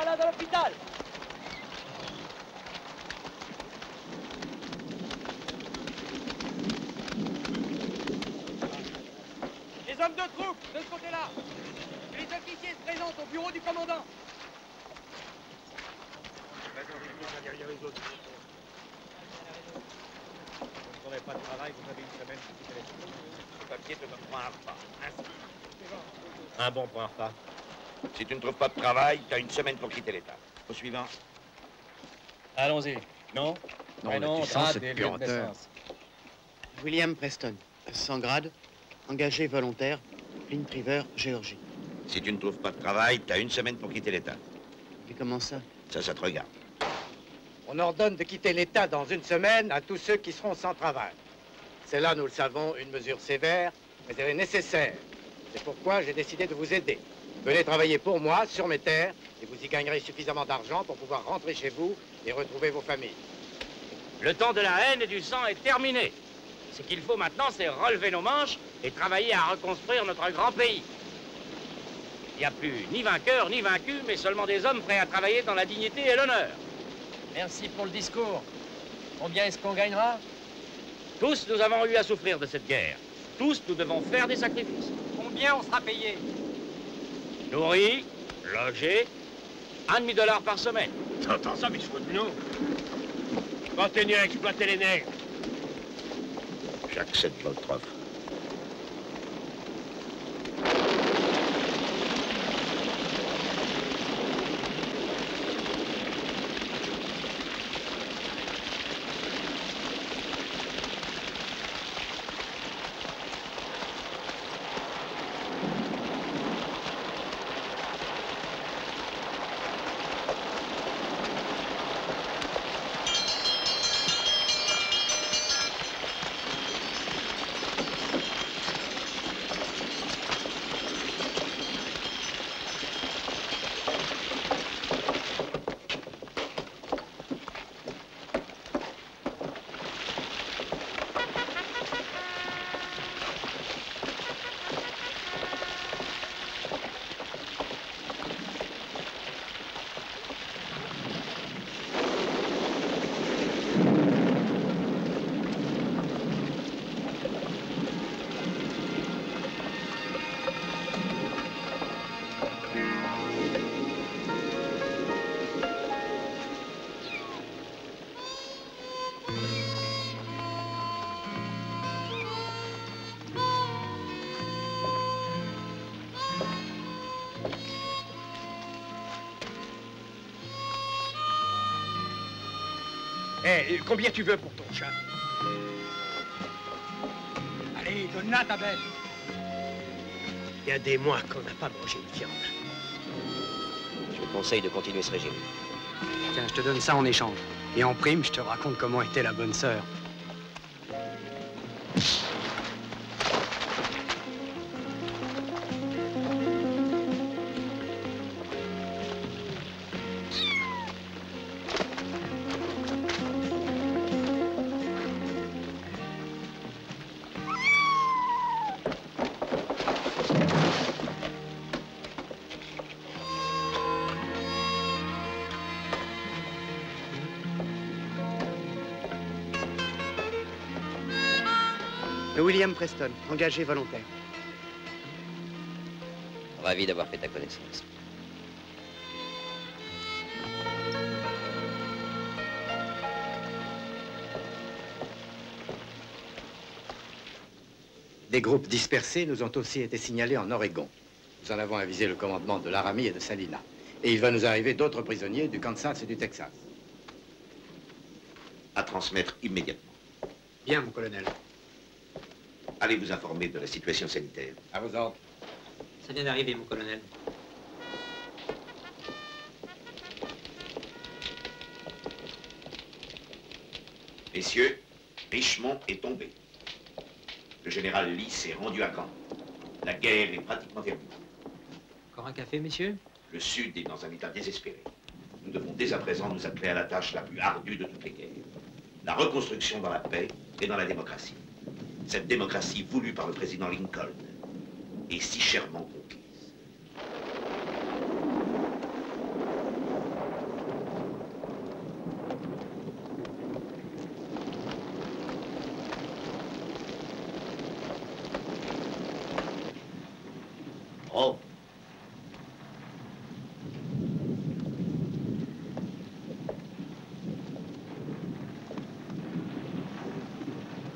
malade à l'hôpital. Les hommes de troupe, de ce côté-là. Que les officiers se présentent au bureau du commandant. Derrière les autres. Vous n'aurez pas de travail, vous avez une semaine pour quitter les choses. Le papier te donne un repas. Un bon pour un repas. Si tu ne trouves pas de travail, tu as une semaine pour quitter l'État. Au suivant. Allons-y. Non? Non, tu sens cette puanteur. William Preston, 100 grades, engagé volontaire, Flint River, Géorgie. Si tu ne trouves pas de travail, tu as une semaine pour quitter l'État. Et comment ça? Ça te regarde. On ordonne de quitter l'État dans une semaine à tous ceux qui seront sans travail. C'est là, nous le savons, une mesure sévère, mais elle est nécessaire. C'est pourquoi j'ai décidé de vous aider. Venez travailler pour moi, sur mes terres, et vous y gagnerez suffisamment d'argent pour pouvoir rentrer chez vous et retrouver vos familles. Le temps de la haine et du sang est terminé. Ce qu'il faut maintenant, c'est relever nos manches et travailler à reconstruire notre grand pays. Il n'y a plus ni vainqueur ni vaincu, mais seulement des hommes prêts à travailler dans la dignité et l'honneur. Merci pour le discours. Combien est-ce qu'on gagnera? Tous, nous avons eu à souffrir de cette guerre. Tous, nous devons faire des sacrifices. Combien on sera payé? Nourris, logés, $1,5 par semaine. T'entends ça, mais je fous de nous. Continuez à exploiter les nègres. J'accepte votre offre. Hé, combien tu veux pour ton chat? Allez, donne-la ta bête. Il y a des mois qu'on n'a pas mangé de viande. Je vous conseille de continuer ce régime. Tiens, je te donne ça en échange. Et en prime, je te raconte comment était la bonne sœur. William Preston, engagé volontaire. Ravi d'avoir fait ta connaissance. Des groupes dispersés nous ont aussi été signalés en Oregon. Nous en avons avisé le commandement de Laramie et de Salina. Et il va nous arriver d'autres prisonniers du Kansas et du Texas. À transmettre immédiatement. Bien, mon colonel. Allez vous informer de la situation sanitaire. À vos ordres. Ça vient d'arriver, mon colonel. Messieurs, Richmond est tombé. Le général Lee s'est rendu à Caen. La guerre est pratiquement terminée. Encore un café, messieurs? Le Sud est dans un état désespéré. Nous devons dès à présent nous atteler à la tâche la plus ardue de toutes les guerres. La reconstruction dans la paix et dans la démocratie. Cette démocratie voulue par le président Lincoln et si chèrement conquise.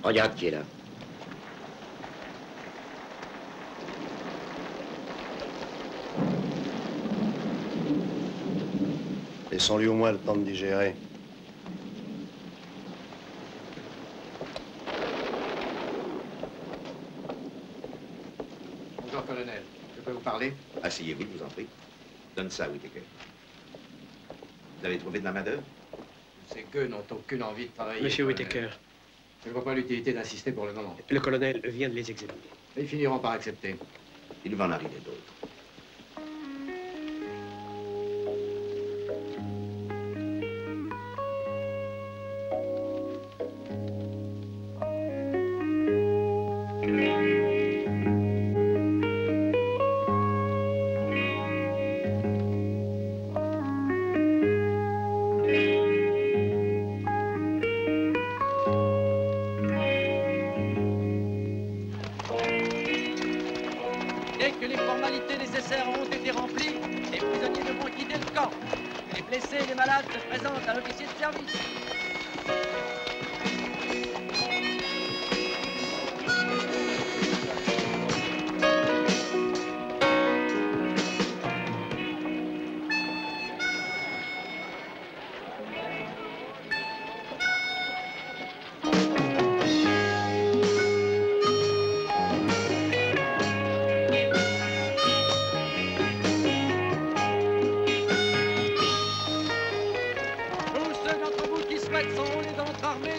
Regarde qui est là. Laissons-lui au moins le temps de digérer. Bonjour, colonel. Je peux vous parler? Asseyez-vous, je vous en prie. Donne ça, Whittaker. Vous avez trouvé de la main-d'œuvre? Ces gueux n'ont aucune envie de travailler. Monsieur colonel. Whittaker, Je ne vois pas l'utilité d'insister pour le moment. le colonel vient de les examiner. Ils finiront par accepter. Il va en arriver d'autres. Dès que les formalités nécessaires ont été remplies, les prisonniers devront quitter le camp. Les blessés et les malades se présentent à l'officier de service.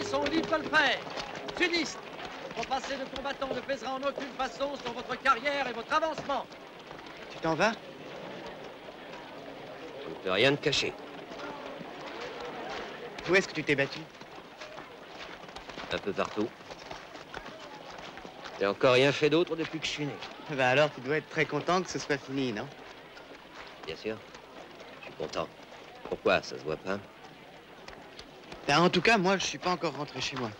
Sont libres de le faire. Sudistes, votre passé de combattant ne pèsera en aucune façon sur votre carrière et votre avancement. Tu t'en vas? On ne peut rien te cacher. Où est-ce que tu t'es battu? Un peu partout. J'ai encore rien fait d'autre depuis que je suis né. Ben alors, tu dois être très content que ce soit fini, non? Bien sûr. Je suis content. Pourquoi? Ça se voit pas? Ben, en tout cas, moi, je suis pas encore rentré chez moi.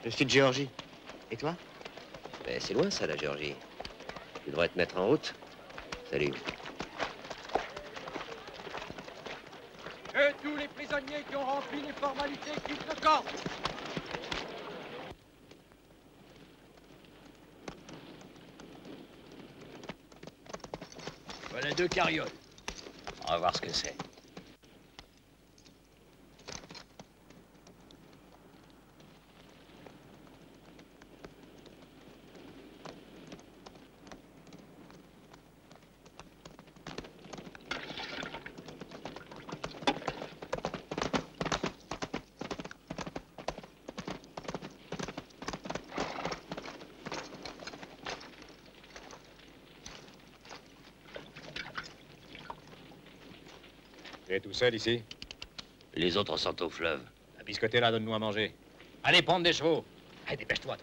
Je suis de Géorgie. Et toi? Mais c'est loin, ça, la Géorgie. Tu devrais te mettre en route. Salut. Que tous les prisonniers qui ont rempli les formalités quittent le camp. Voilà 2 carrioles. On va voir ce que c'est. Tu es tout seul ici? Les autres sont au fleuve. À biscotter là, donne-nous à manger. Allez, prendre des chevaux. Allez, dépêche-toi.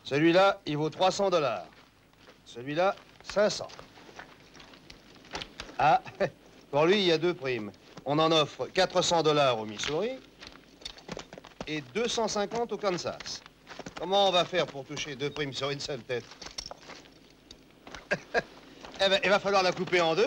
Celui-là, il vaut 300 $. Celui-là, 500. Ah, pour lui, il y a 2 primes. On en offre 400 $ au Missouri et 250 au Kansas. Comment on va faire pour toucher 2 primes sur une seule tête? Eh ben, il va falloir la couper en 2.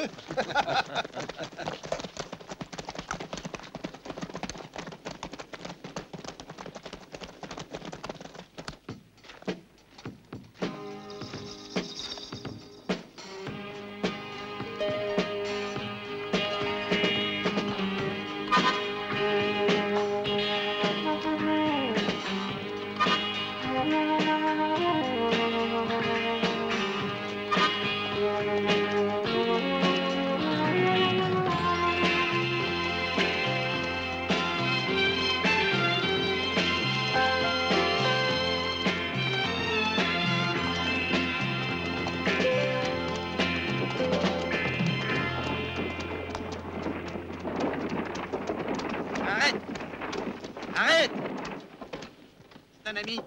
c'est un ami.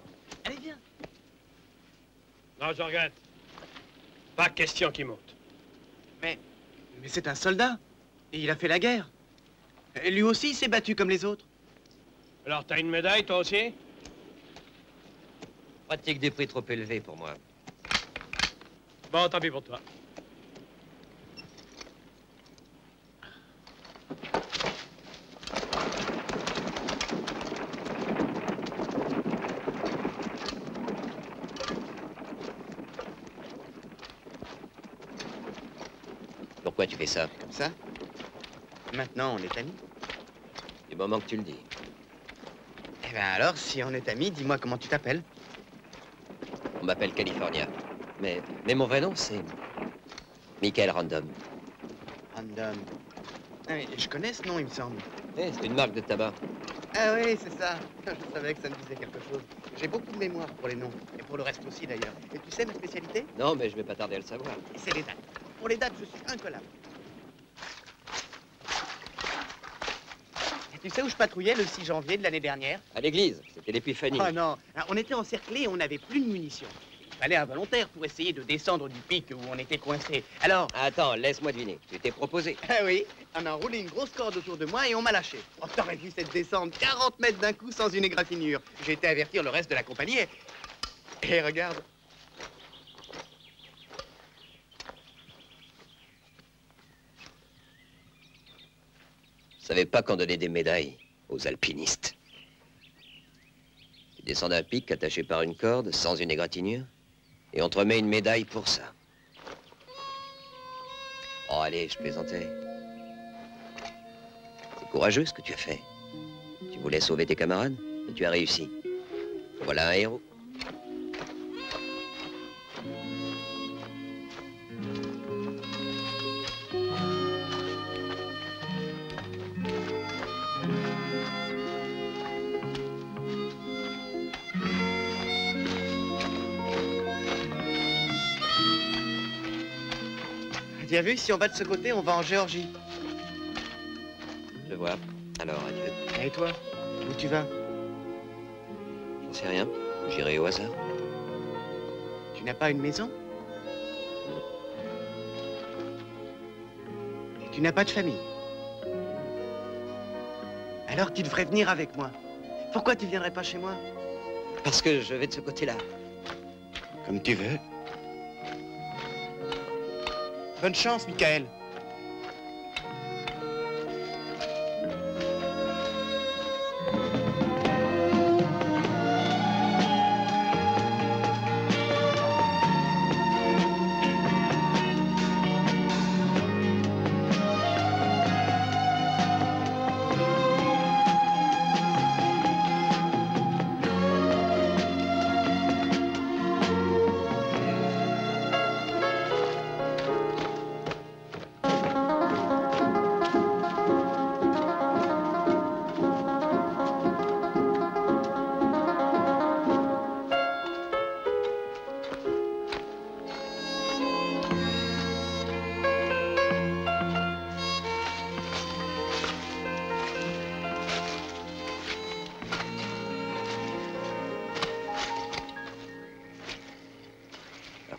Allez, viens. Non, je regrette. Pas question qu'il monte. Mais c'est un soldat. Et il a fait la guerre. Et lui aussi, il s'est battu comme les autres. Alors, t'as une médaille, toi aussi? Pratique des prix trop élevés pour moi. Bon, tant pis pour toi. Pourquoi tu fais ça? Comme ça. Maintenant, on est amis. Du moment que tu le dis. Eh ben alors, si on est amis, dis-moi comment tu t'appelles. On m'appelle California. Mais mon vrai nom, c'est... Michael Random. Random. Ah oui, je connais ce nom, il me semble. Eh, c'est une marque de tabac. Ah oui, c'est ça. Je savais que ça me disait quelque chose. J'ai beaucoup de mémoire pour les noms. Et pour le reste aussi, d'ailleurs. Et tu sais ma spécialité? Non, mais je vais pas tarder à le savoir. C'est les dates. Pour les dates, je suis incollable. Et tu sais où je patrouillais le 6 janvier de l'année dernière? À l'église, c'était l'épiphanie. Oh non, on était encerclés et on n'avait plus de munitions. Il fallait un volontaire pour essayer de descendre du pic où on était coincé. Alors... Attends, laisse-moi deviner. Tu t'es proposé. Ah oui, on a enroulé une grosse corde autour de moi et on m'a lâché. Oh, t'aurais vu cette descente, 40 mètres d'un coup sans une égratignure. J'ai été avertir le reste de la compagnie et regarde. Je savais pas qu'on donnait des médailles aux alpinistes. Tu descends d'un pic attaché par une corde, sans une égratignure, et on te remet une médaille pour ça. Oh, allez, je plaisantais. C'est courageux ce que tu as fait. Tu voulais sauver tes camarades, et tu as réussi. Voilà un héros. Tu as vu, si on va de ce côté, on va en Géorgie. Je vois. Alors, adieu. Et toi, où tu vas? J'en sais rien. J'irai au hasard. Tu n'as pas une maison? Et tu n'as pas de famille? Alors tu devrais venir avec moi. Pourquoi tu viendrais pas chez moi? Parce que je vais de ce côté-là. Comme tu veux. Bonne chance, Michael.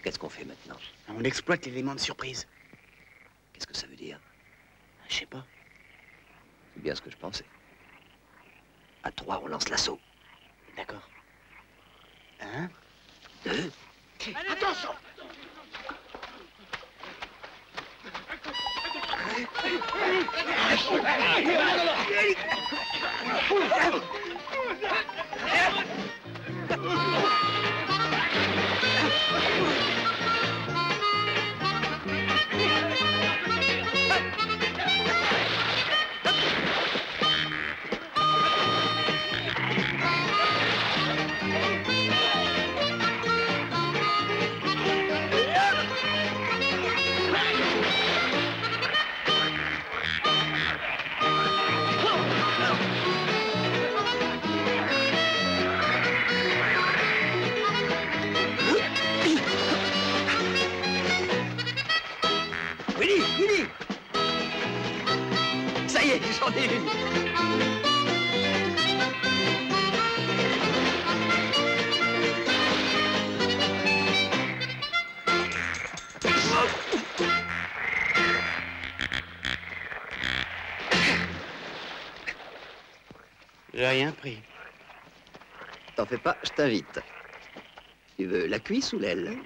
Qu'est-ce qu'on fait maintenant? On exploite l'élément de surprise. Qu'est-ce que ça veut dire? Je sais pas. C'est bien ce que je pensais. À 3, on lance l'assaut. D'accord. 1, 2... Attention! Willy! Ça y est, j'en ai une! rien pris. T'en fais pas, je t'invite. Tu veux la cuisse ou l'aile?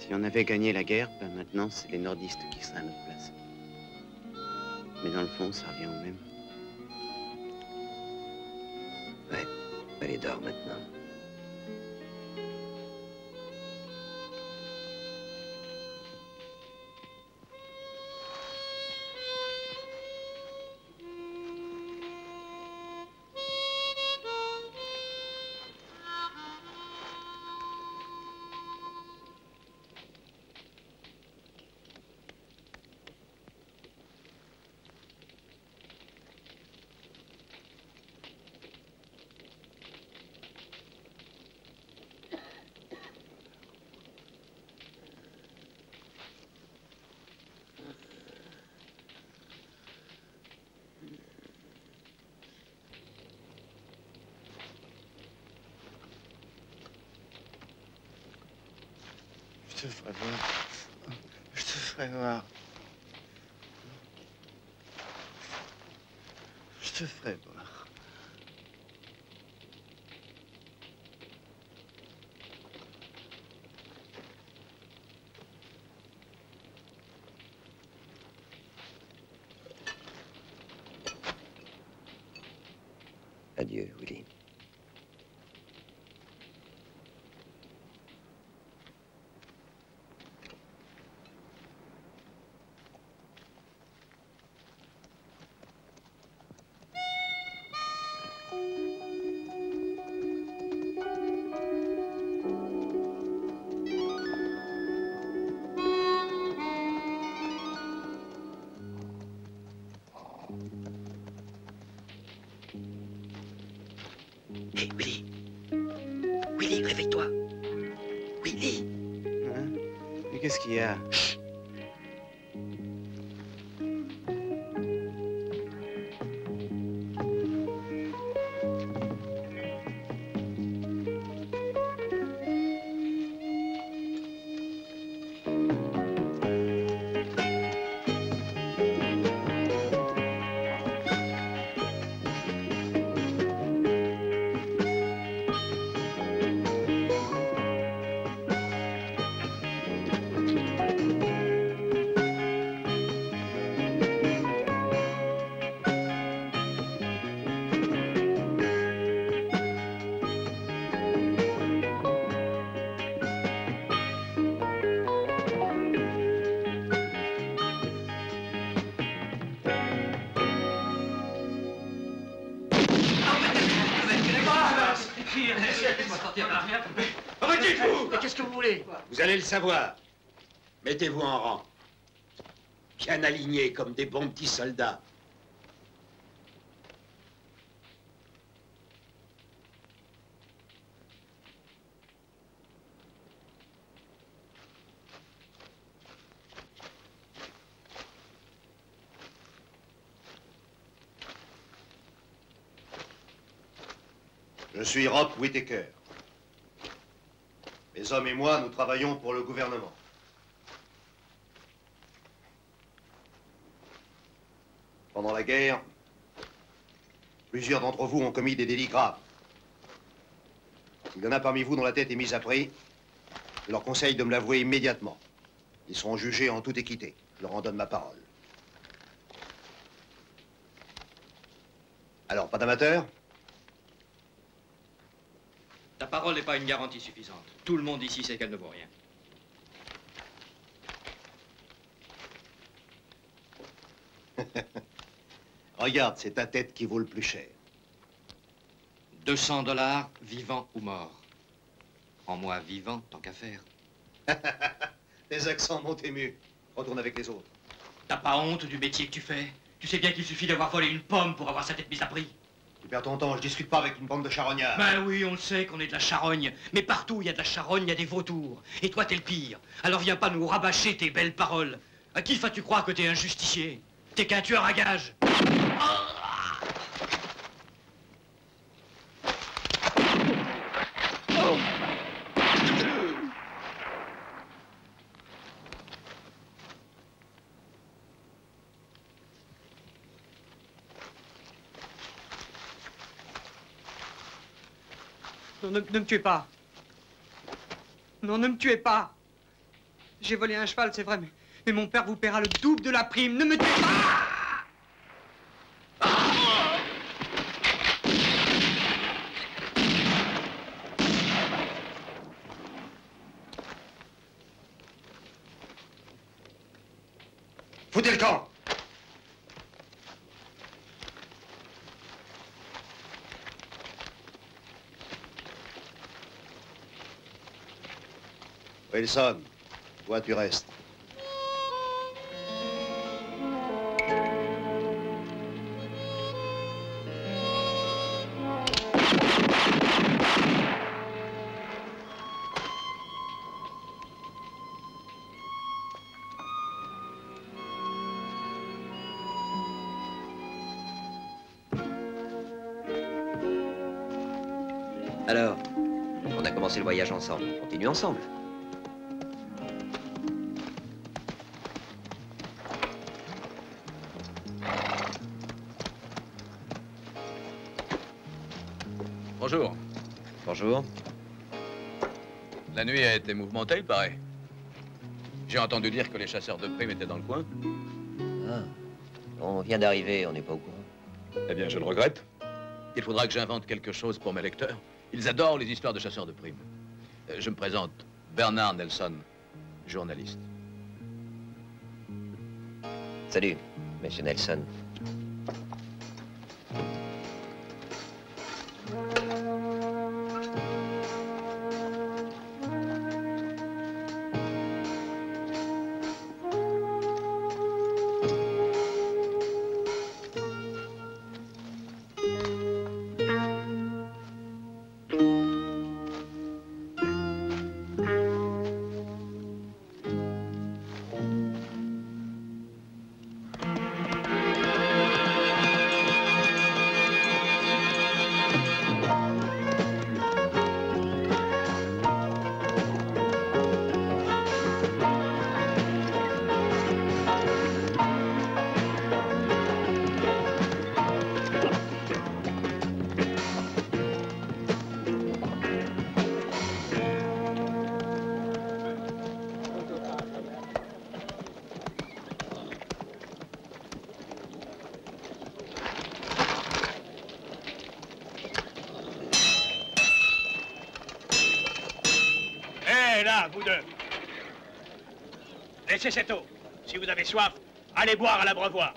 Si on avait gagné la guerre, ben maintenant, c'est les nordistes qui seraient à notre place. Mais dans le fond, ça revient au même. Ouais, allez, dors maintenant. Je te ferai voir. Je te ferai voir. Je te ferai voir. Adieu, Willy. Hé, Willy. Willy, réveille-toi. Willy. Hein? Mais qu'est-ce qu'il y a? Chut. Retirez-vous! Mais qu'est-ce que vous voulez? Vous allez le savoir. Mettez-vous en rang. Bien alignés comme des bons petits soldats. Je suis Rock Whittaker. Mes hommes et moi, nous travaillons pour le gouvernement. Pendant la guerre, plusieurs d'entre vous ont commis des délits graves. S'il y en a parmi vous dont la tête est mise à prix, je leur conseille de me l'avouer immédiatement. Ils seront jugés en toute équité. Je leur en donne ma parole. Alors, pas d'amateur? Ta parole n'est pas une garantie suffisante. Tout le monde ici sait qu'elle ne vaut rien. Regarde, c'est ta tête qui vaut le plus cher. 200 $, vivant ou mort. Prends-moi vivant, tant qu'à faire. Les accents m'ont ému. Retourne avec les autres. T'as pas honte du métier que tu fais? Tu sais bien qu'il suffit d'avoir volé une pomme pour avoir sa tête mise à prix. Tu perds ton temps, je discute pas avec une bande de charognards. Ben oui, on le sait qu'on est de la charogne. Mais partout où il y a de la charogne, il y a des vautours. Et toi, t'es le pire. Alors viens pas nous rabâcher tes belles paroles. À qui vas-tu croire que t'es un justicier? T'es qu'un tueur à gages. Non, ne me tuez pas. Non, ne me tuez pas. J'ai volé un cheval, c'est vrai, mais mon père vous paiera le double de la prime. Ne me tuez pas. Foutez le camp! Wilson, toi tu restes. Alors, on a commencé le voyage ensemble. On continue ensemble. Bonjour. Bonjour. La nuit a été mouvementée, il paraît. J'ai entendu dire que les chasseurs de primes étaient dans le coin. Ah. On vient d'arriver, on n'est pas au courant. Eh bien, je le regrette. Il faudra que j'invente quelque chose pour mes lecteurs. Ils adorent les histoires de chasseurs de primes. Je me présente, Bernard Nelson, journaliste. Salut, monsieur Nelson. Là, vous deux. Laissez cette eau. Si vous avez soif, allez boire à l'abreuvoir.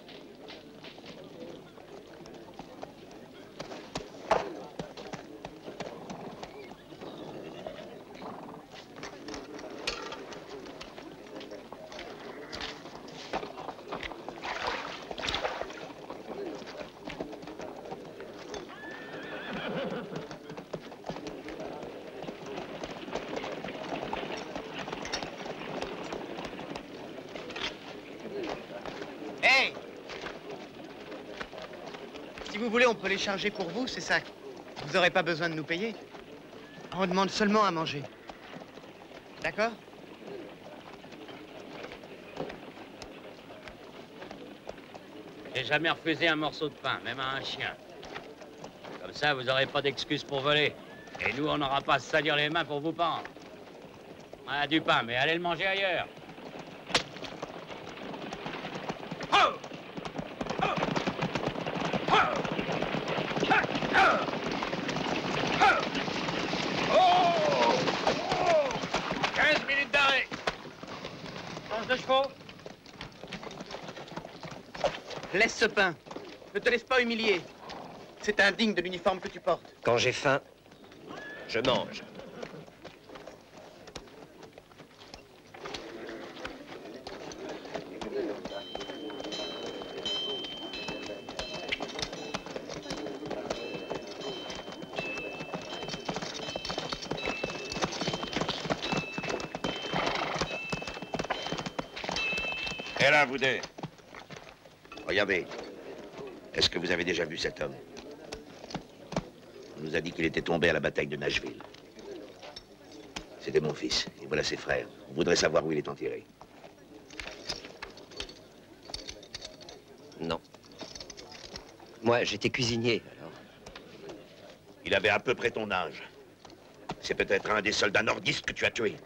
Si vous voulez, on peut les charger pour vous, c'est ça. Vous n'aurez pas besoin de nous payer. On demande seulement à manger. D'accord? J'ai jamais refusé un morceau de pain, même à un chien. Comme ça, vous n'aurez pas d'excuses pour voler. Et nous, on n'aura pas à se salir les mains pour vous pendre. On a du pain, mais allez le manger ailleurs. Laisse ce pain. Ne te laisse pas humilier. C'est indigne de l'uniforme que tu portes. Quand j'ai faim, je mange. Et là, vous deux. Regardez. Est-ce que vous avez déjà vu cet homme? On nous a dit qu'il était tombé à la bataille de Nashville. C'était mon fils, et voilà ses frères. On voudrait savoir où il est enterré. Non. Moi, j'étais cuisinier, alors. Il avait à peu près ton âge. C'est peut-être un des soldats nordistes que tu as tué.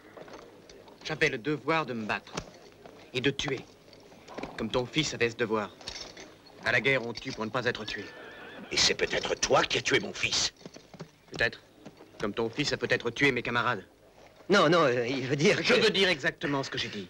J'avais le devoir de me battre. Et de tuer. Comme ton fils avait ce devoir. À la guerre, on tue pour ne pas être tué. Et c'est peut-être toi qui as tué mon fils. Peut-être. Comme ton fils a peut-être tué mes camarades. Non, non, il veut dire Je veux dire exactement ce que j'ai dit.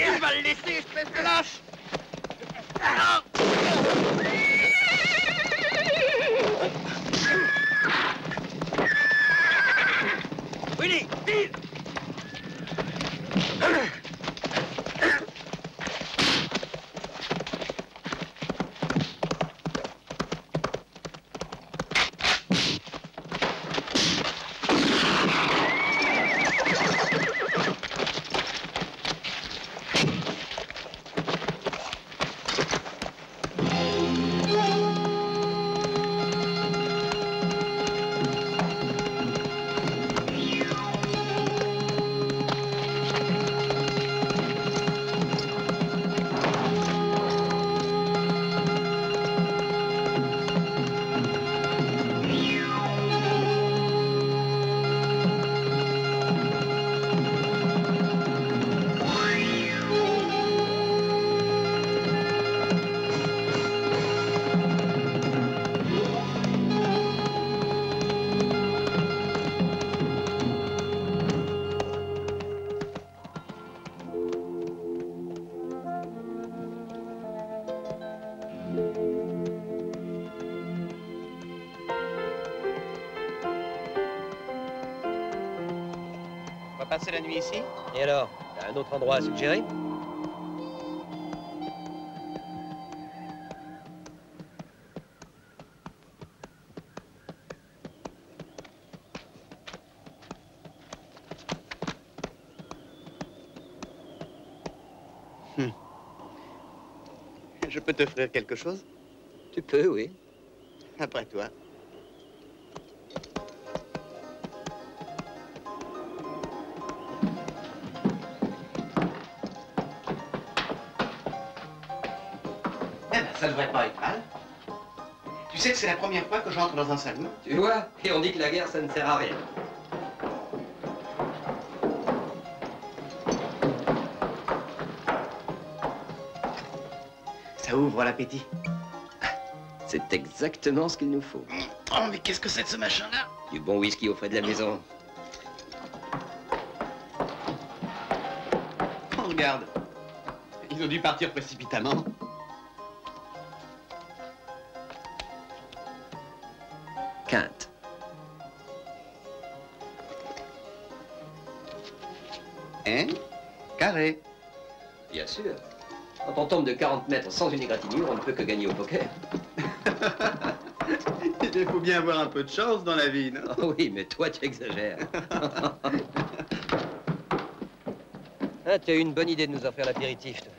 Il va le laisser, espèce de lâche! Willy, vite! On va passer la nuit ici? Et alors, t'as un autre endroit à suggérer? Je peux t'offrir quelque chose? Tu peux, oui. Après toi. Eh ben, ça devrait pas être mal. Tu sais que c'est la première fois que j'entre dans un salon. Tu vois? Et on dit que la guerre, ça ne sert à rien. Ça ouvre l'appétit. C'est exactement ce qu'il nous faut. Oh, mais qu'est-ce que c'est que ce machin-là? Du bon whisky au frais de la maison. Oh, regarde. Ils ont dû partir précipitamment. Quinte. Hein? Carré. Bien sûr. Quand on tombe de 40 mètres sans une égratignure, on ne peut que gagner au poker. Il faut bien avoir un peu de chance dans la vie, non? Oh oui, mais toi, tu exagères. Ah, tu as eu une bonne idée de nous offrir l'apéritif, toi.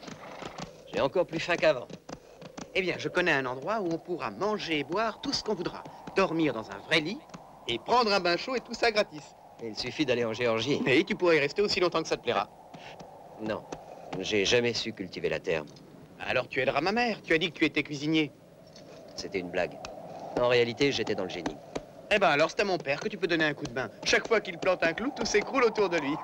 J'ai encore plus faim qu'avant. Eh bien, je connais un endroit où on pourra manger et boire tout ce qu'on voudra. Dormir dans un vrai lit et prendre un bain chaud et tout ça gratis. Il suffit d'aller en Géorgie. Et tu pourrais y rester aussi longtemps que ça te plaira. Non, j'ai jamais su cultiver la terre. Alors tu aideras ma mère. Tu as dit que tu étais cuisinier. C'était une blague. En réalité, j'étais dans le génie. Eh ben alors c'est à mon père que tu peux donner un coup de main. Chaque fois qu'il plante un clou, tout s'écroule autour de lui.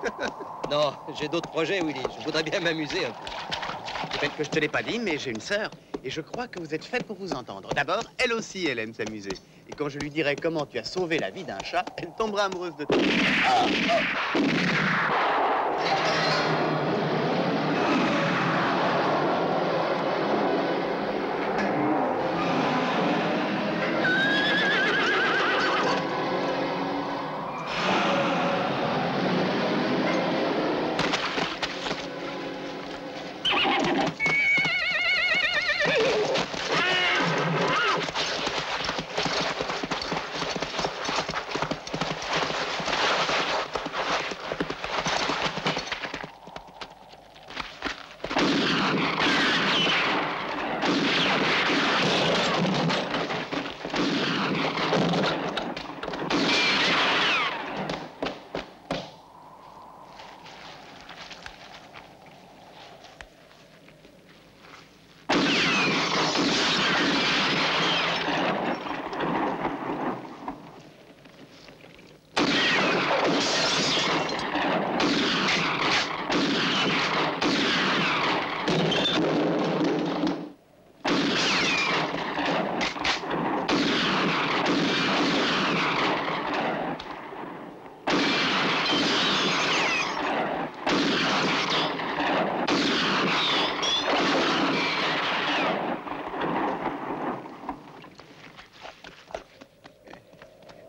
Non, j'ai d'autres projets, Willy. Je voudrais bien m'amuser un peu. Peut-être que je te l'ai pas dit, mais j'ai une sœur. Et je crois que vous êtes faites pour vous entendre. D'abord, elle aussi, elle aime s'amuser. Et quand je lui dirai comment tu as sauvé la vie d'un chat, elle tombera amoureuse de toi.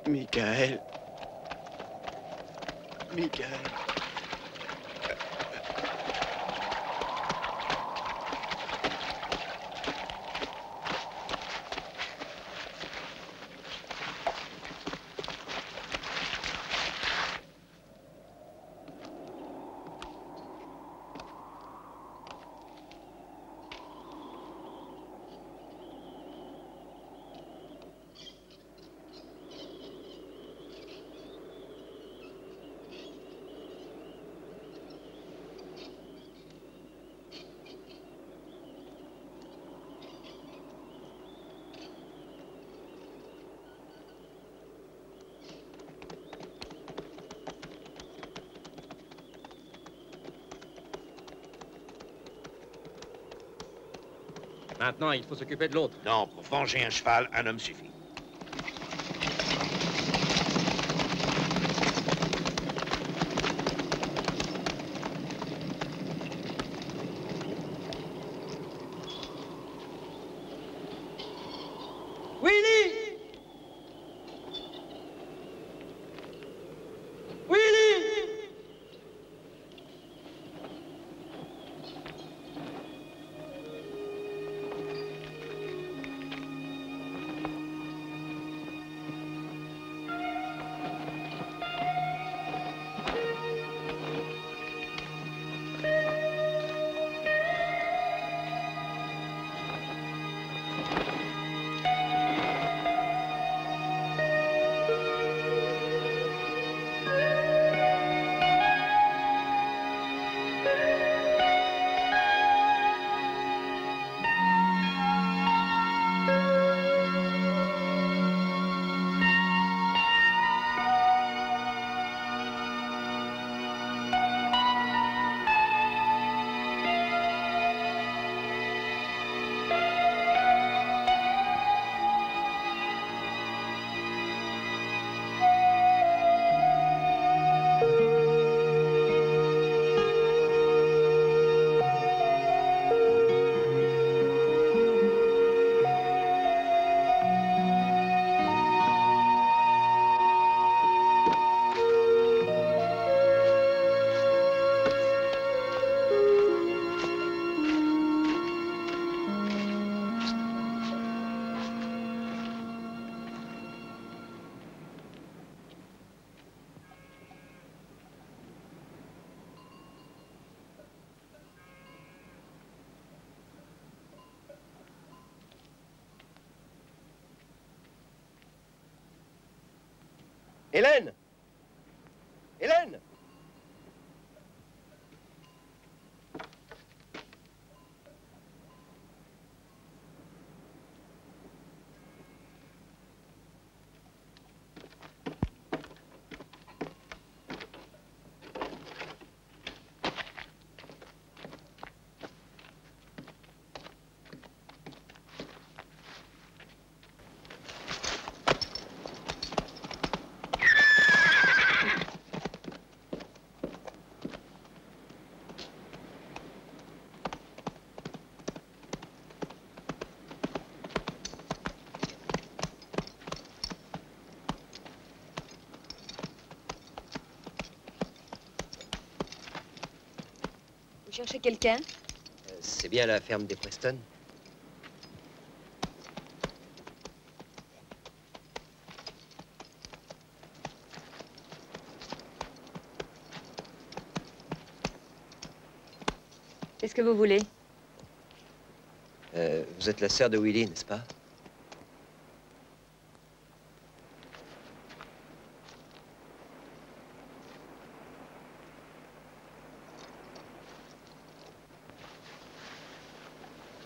Michael. Michael. Maintenant, il faut s'occuper de l'autre. Non, pour venger un cheval, un homme suffit. Willy! Willy! Hélène! Hélène! Vous cherchez quelqu'un? C'est bien la ferme des Preston? Qu'est-ce que vous voulez? Vous êtes la sœur de Willie, n'est-ce pas?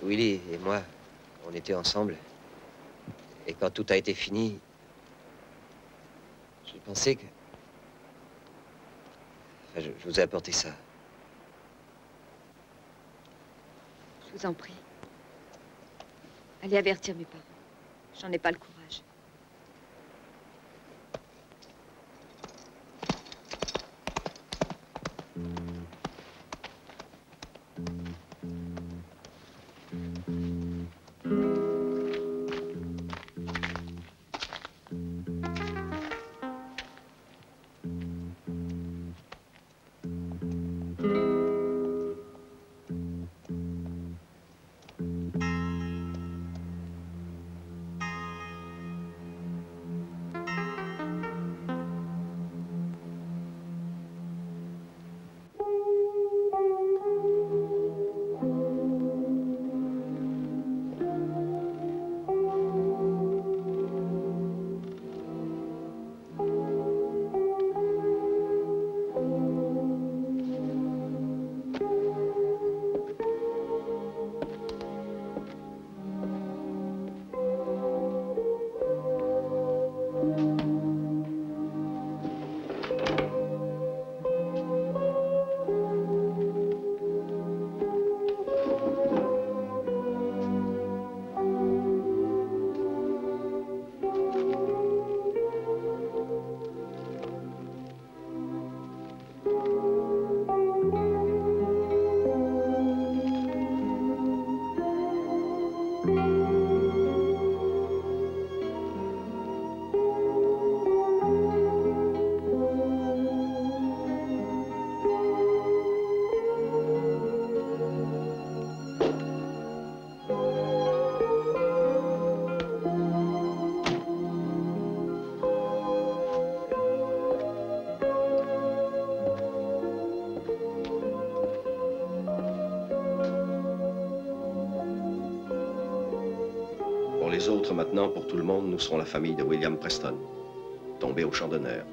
Willie et moi, on était ensemble. Et quand tout a été fini, j'ai pensé que... Enfin, je vous ai apporté ça. Je vous en prie. Allez avertir mes parents. J'en ai pas le courage. Les autres, maintenant, pour tout le monde, nous serons la famille de William Preston, tombé au champ d'honneur.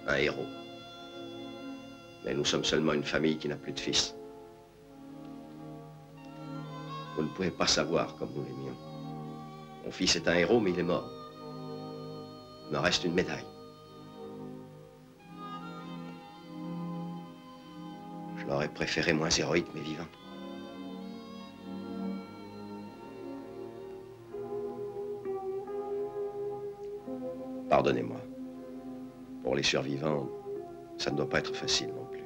Un héros. Mais nous sommes seulement une famille qui n'a plus de fils. Vous ne pouvez pas savoir comme nous l'aimions. Mon fils est un héros, mais il est mort. Il me reste une médaille. Je l'aurais préféré moins héroïque, mais vivant. Pardonnez-moi. Pour les survivants, ça ne doit pas être facile non plus.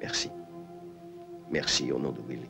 Merci. Merci au nom de Willie.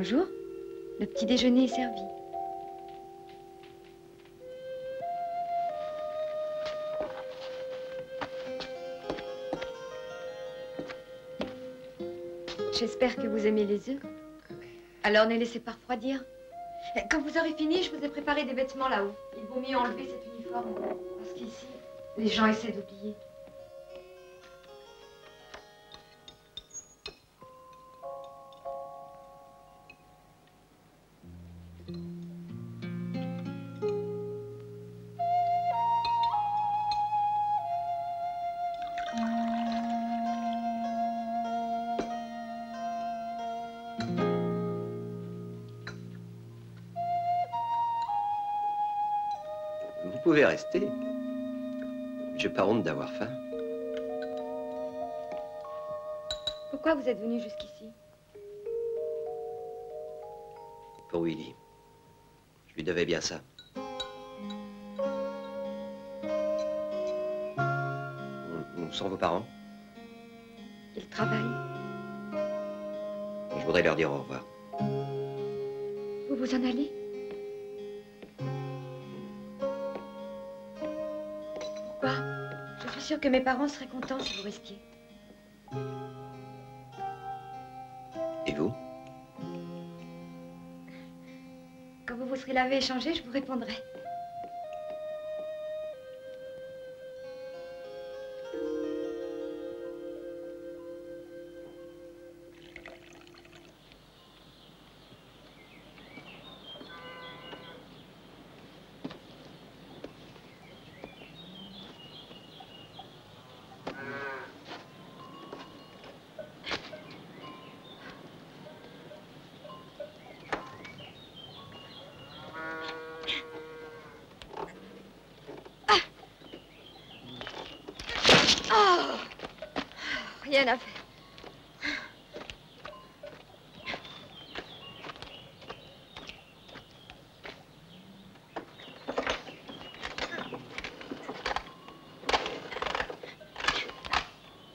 Bonjour. Le petit déjeuner est servi. J'espère que vous aimez les œufs. Alors ne laissez pas refroidir. Quand vous aurez fini, je vous ai préparé des vêtements là-haut. Il vaut mieux enlever cet uniforme. Parce qu'ici, les gens essaient d'oublier. Vous pouvez rester. J'ai pas honte d'avoir faim. Pourquoi vous êtes venu jusqu'ici? Pour Willy. Je lui devais bien ça. Où sont vos parents? Ils travaillent. Je voudrais leur dire au revoir. Vous vous en allez? Pourquoi? Je suis sûre que mes parents seraient contents si vous restiez. Et vous? Quand vous vous serez lavé et changé, je vous répondrai. Rien à faire.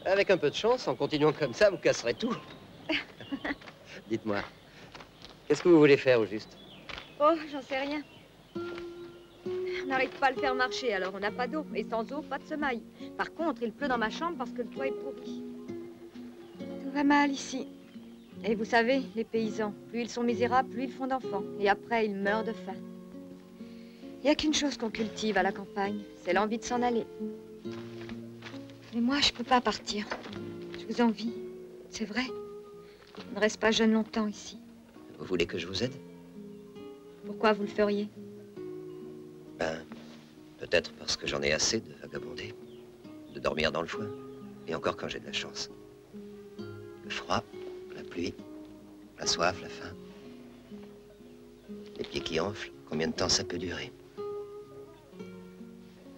Avec un peu de chance, en continuant comme ça, vous casserez tout. Dites-moi, qu'est-ce que vous voulez faire au juste? Oh, j'en sais rien. On n'arrive pas à le faire marcher, alors on n'a pas d'eau. Et sans eau, pas de semaille. Par contre, il pleut dans ma chambre parce que le toit est pourri. Tout va mal ici. Et vous savez, les paysans, plus ils sont misérables, plus ils font d'enfants. Et après, ils meurent de faim. Il n'y a qu'une chose qu'on cultive à la campagne, c'est l'envie de s'en aller. Mais moi, je peux pas partir. Je vous envie. C'est vrai. On ne reste pas jeune longtemps ici. Vous voulez que je vous aide? Pourquoi vous le feriez? Ben, peut-être parce que j'en ai assez de vagabonder, de dormir dans le foin. Et encore quand j'ai de la chance. Le froid, la pluie, la soif, la faim. Les pieds qui enflent, combien de temps ça peut durer?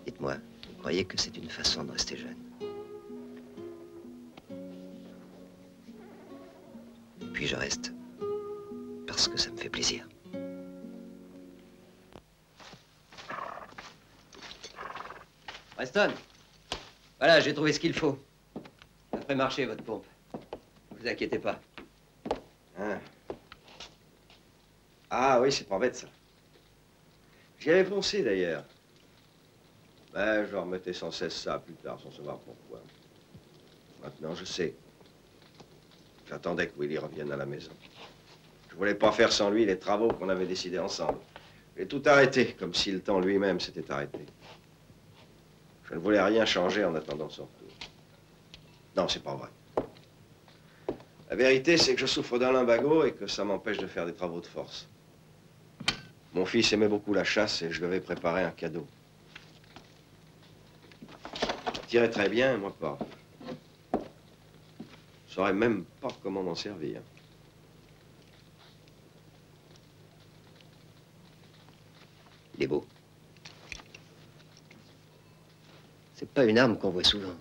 Dites-moi, vous croyez que c'est une façon de rester jeune? Et puis je reste parce que ça me fait plaisir. Preston, voilà, j'ai trouvé ce qu'il faut. Ça ferait marcher votre pompe. Ne vous inquiétez pas. Ah oui, c'est pas bête, ça. J'y avais pensé, d'ailleurs. Ben, je remettais sans cesse ça plus tard, sans savoir pourquoi. Maintenant, je sais. J'attendais que Willy revienne à la maison. Je voulais pas faire sans lui les travaux qu'on avait décidés ensemble. J'ai tout arrêté, comme si le temps lui-même s'était arrêté. Je ne voulais rien changer en attendant son retour. Non, c'est pas vrai. La vérité, c'est que je souffre d'un lumbago et que ça m'empêche de faire des travaux de force. Mon fils aimait beaucoup la chasse et je lui avais préparé un cadeau. Il tirait très bien, moi pas. Je saurais même pas comment m'en servir. Il est beau. C'est pas une arme qu'on voit souvent.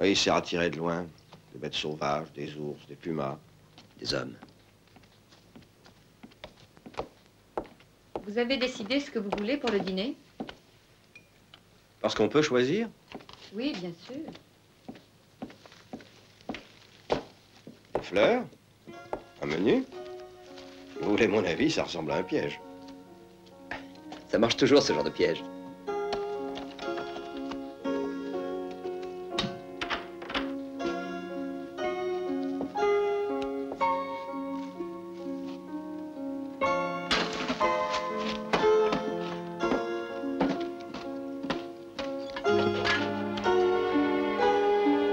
Oui, il s'est attiré de loin. Des bêtes sauvages, des ours, des pumas. Des hommes. Vous avez décidé ce que vous voulez pour le dîner? Parce qu'on peut choisir. Oui, bien sûr. Des fleurs, Un menu? Si vous voulez mon avis, ça ressemble à un piège. Ça marche toujours, ce genre de piège.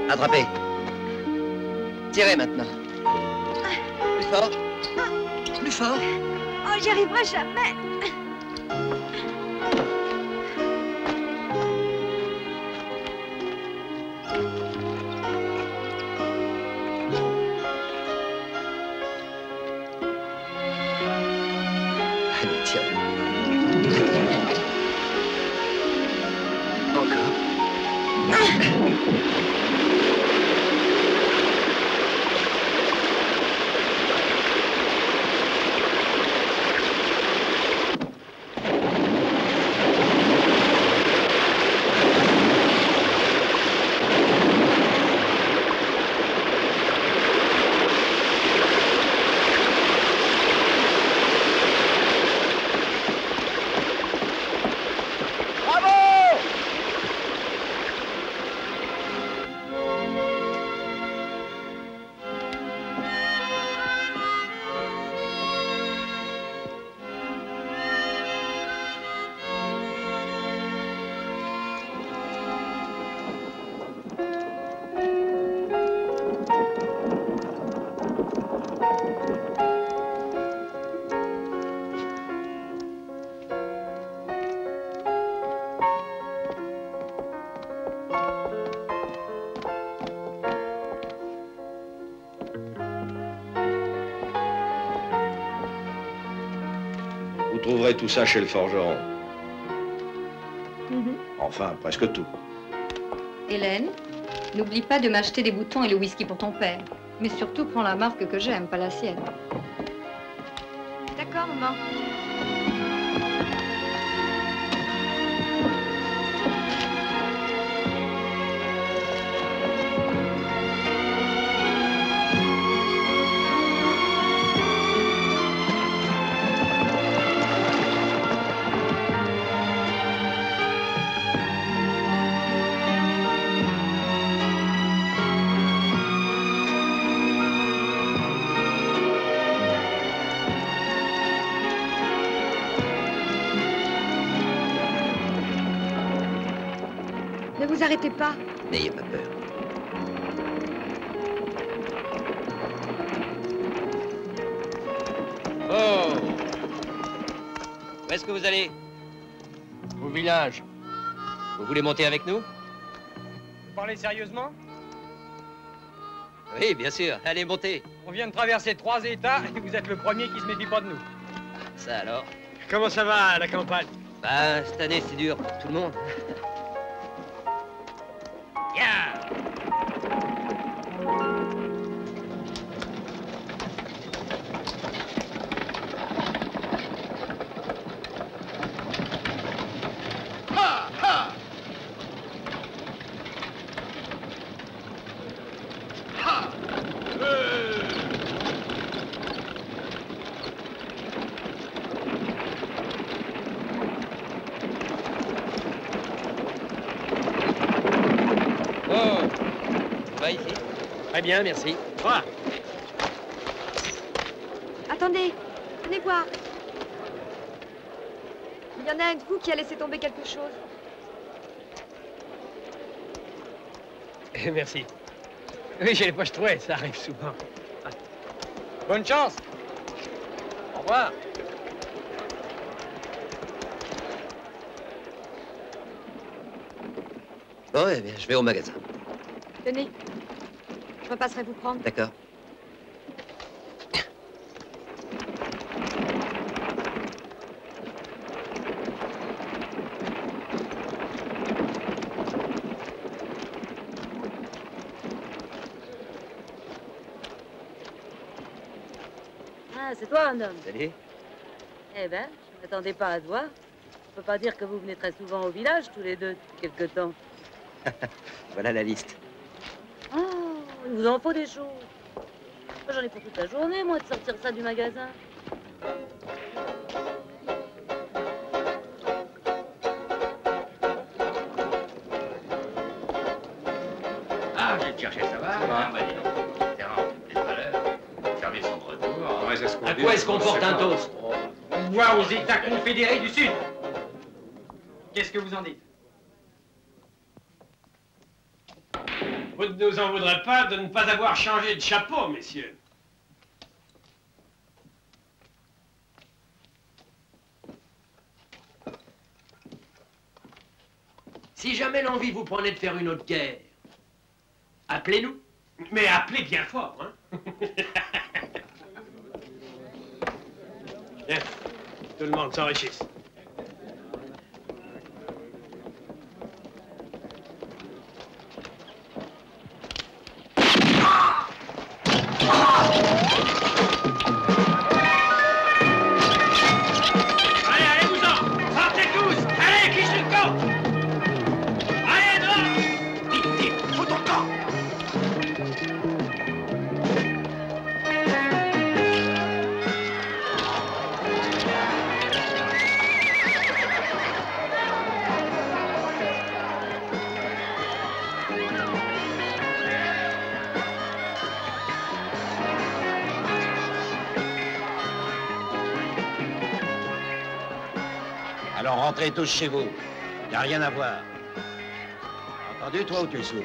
Attrapez. Tirez maintenant. Plus fort. Plus fort. Oh, j'y arriverai jamais. Allez, tirez. Encore. Vous trouverez tout ça chez le forgeron. Mhm. Enfin, presque tout. Hélène, n'oublie pas de m'acheter des boutons et le whisky pour ton père. Mais surtout, prends la marque que j'aime, pas la sienne. D'accord, maman. Ne vous arrêtez pas. N'ayez pas peur. Oh! Où est-ce que vous allez? Au village. Vous voulez monter avec nous? Vous parlez sérieusement? Oui, bien sûr. Allez, montez. On vient de traverser 3 États et vous êtes le premier qui se méfie pas de nous. Ça alors? Comment ça va à la campagne? Bah, cette année, c'est dur pour tout le monde. Très bien, merci. Voilà. Attendez, venez voir. Il y en a un de vous qui a laissé tomber quelque chose. Merci. Oui, j'ai les poches trouées, ça arrive souvent. Bonne chance. Au revoir. Bon, eh bien, je vais au magasin. Tenez, je repasserai vous prendre. D'accord. Ah, c'est toi, un homme. Salut. Eh ben, je ne m'attendais pas à te voir. Je peux pas dire que vous venez très souvent au village, tous les deux, depuis quelque temps. Voilà la liste. Oh, il vous en faut des choses. J'en ai pour toute la journée, moi, de sortir ça du magasin. Ah, je vais te chercher, ça va? Ah, bah dis donc. Terrain, tout à l'heure. Fermer son retour. À quoi est-ce qu'on porte un toast? Voix aux États confédérés du Sud. Qu'est-ce que vous en dites? Vous ne nous en voudrez pas de ne pas avoir changé de chapeau, messieurs. Si jamais l'envie vous prenait de faire une autre guerre, appelez-nous. Mais appelez bien fort, hein. Bien, tout le monde s'enrichisse. Allez, allez-vous-en! Sortez tous! Allez, qui sur le camp! Allez, dehors! Vite, vite, faut ton camp! Alors rentrez tous chez vous. Il n'y a rien à voir. Entendu, toi, ou tu es sourd?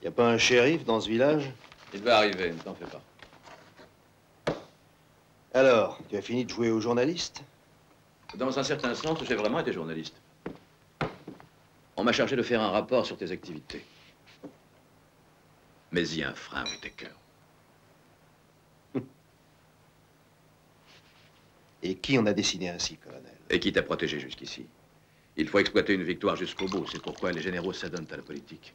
Y a pas un shérif dans ce village? Il va arriver, ne t'en fais pas. Alors, tu as fini de jouer au journaliste? Dans un certain sens, j'ai vraiment été journaliste. On m'a chargé de faire un rapport sur tes activités. Mais il y a un frein, Whittaker. Et qui en a décidé ainsi, colonel? Et qui t'a protégé jusqu'ici? Il faut exploiter une victoire jusqu'au bout. C'est pourquoi les généraux s'adonnent à la politique.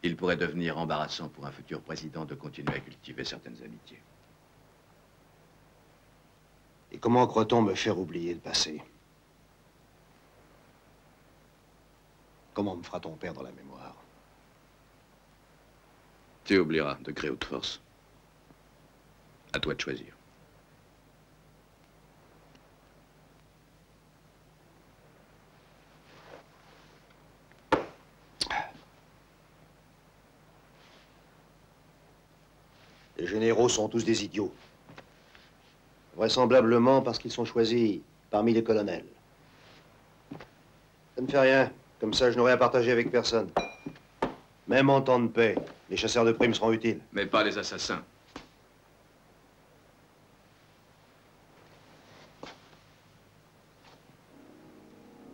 Il pourrait devenir embarrassant pour un futur président de continuer à cultiver certaines amitiés. Et comment croit-on me faire oublier le passé? Comment me fera ton père dans la mémoire? Tu oublieras, de gré ou de force. À toi de choisir. Les généraux sont tous des idiots. Vraisemblablement parce qu'ils sont choisis parmi les colonels. Ça ne fait rien. Comme ça, je n'aurai à partager avec personne. Même en temps de paix, les chasseurs de primes seront utiles. Mais pas les assassins.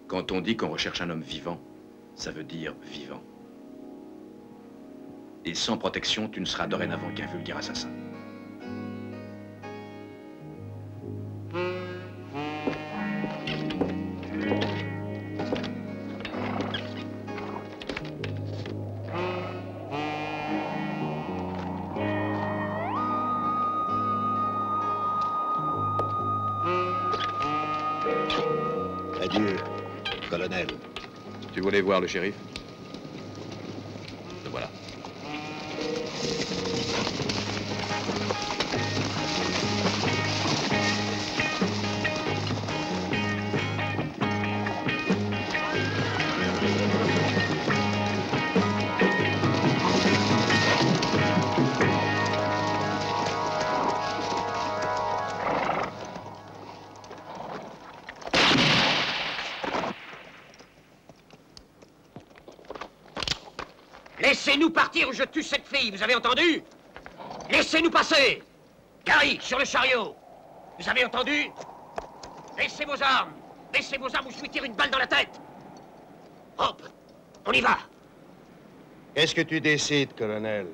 Quand on dit qu'on recherche un homme vivant, ça veut dire vivant. Et sans protection, tu ne seras dorénavant qu'un vulgaire assassin. Adieu, colonel. Tu voulais voir le shérif? Le voilà. Laissez-nous partir ou je tue cette fille, vous avez entendu? Laissez-nous passer! Gary, sur le chariot! Vous avez entendu? Laissez vos armes! Laissez vos armes ou je lui tire une balle dans la tête! Hop! On y va! Qu'est-ce que tu décides, colonel?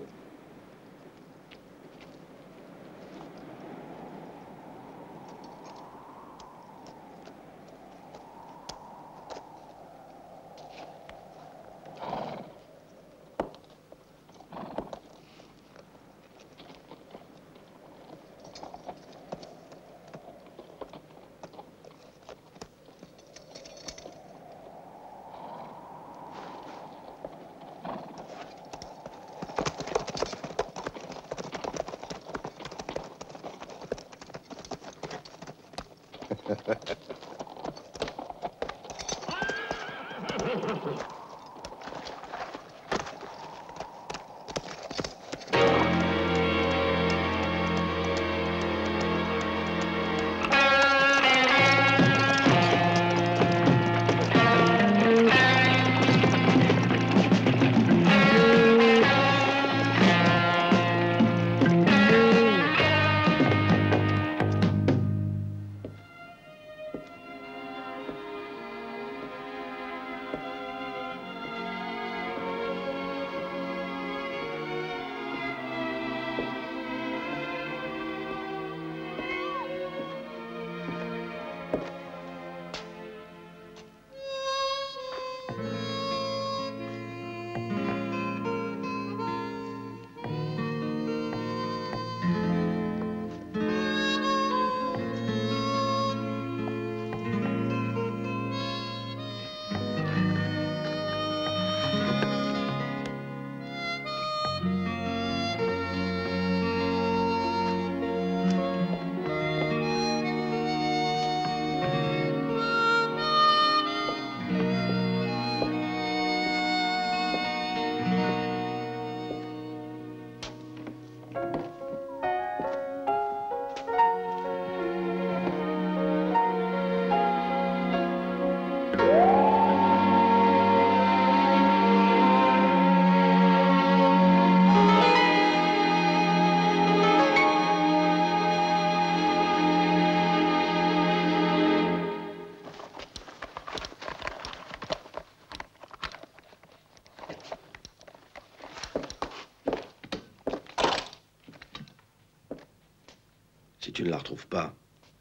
Si tu ne la retrouves pas,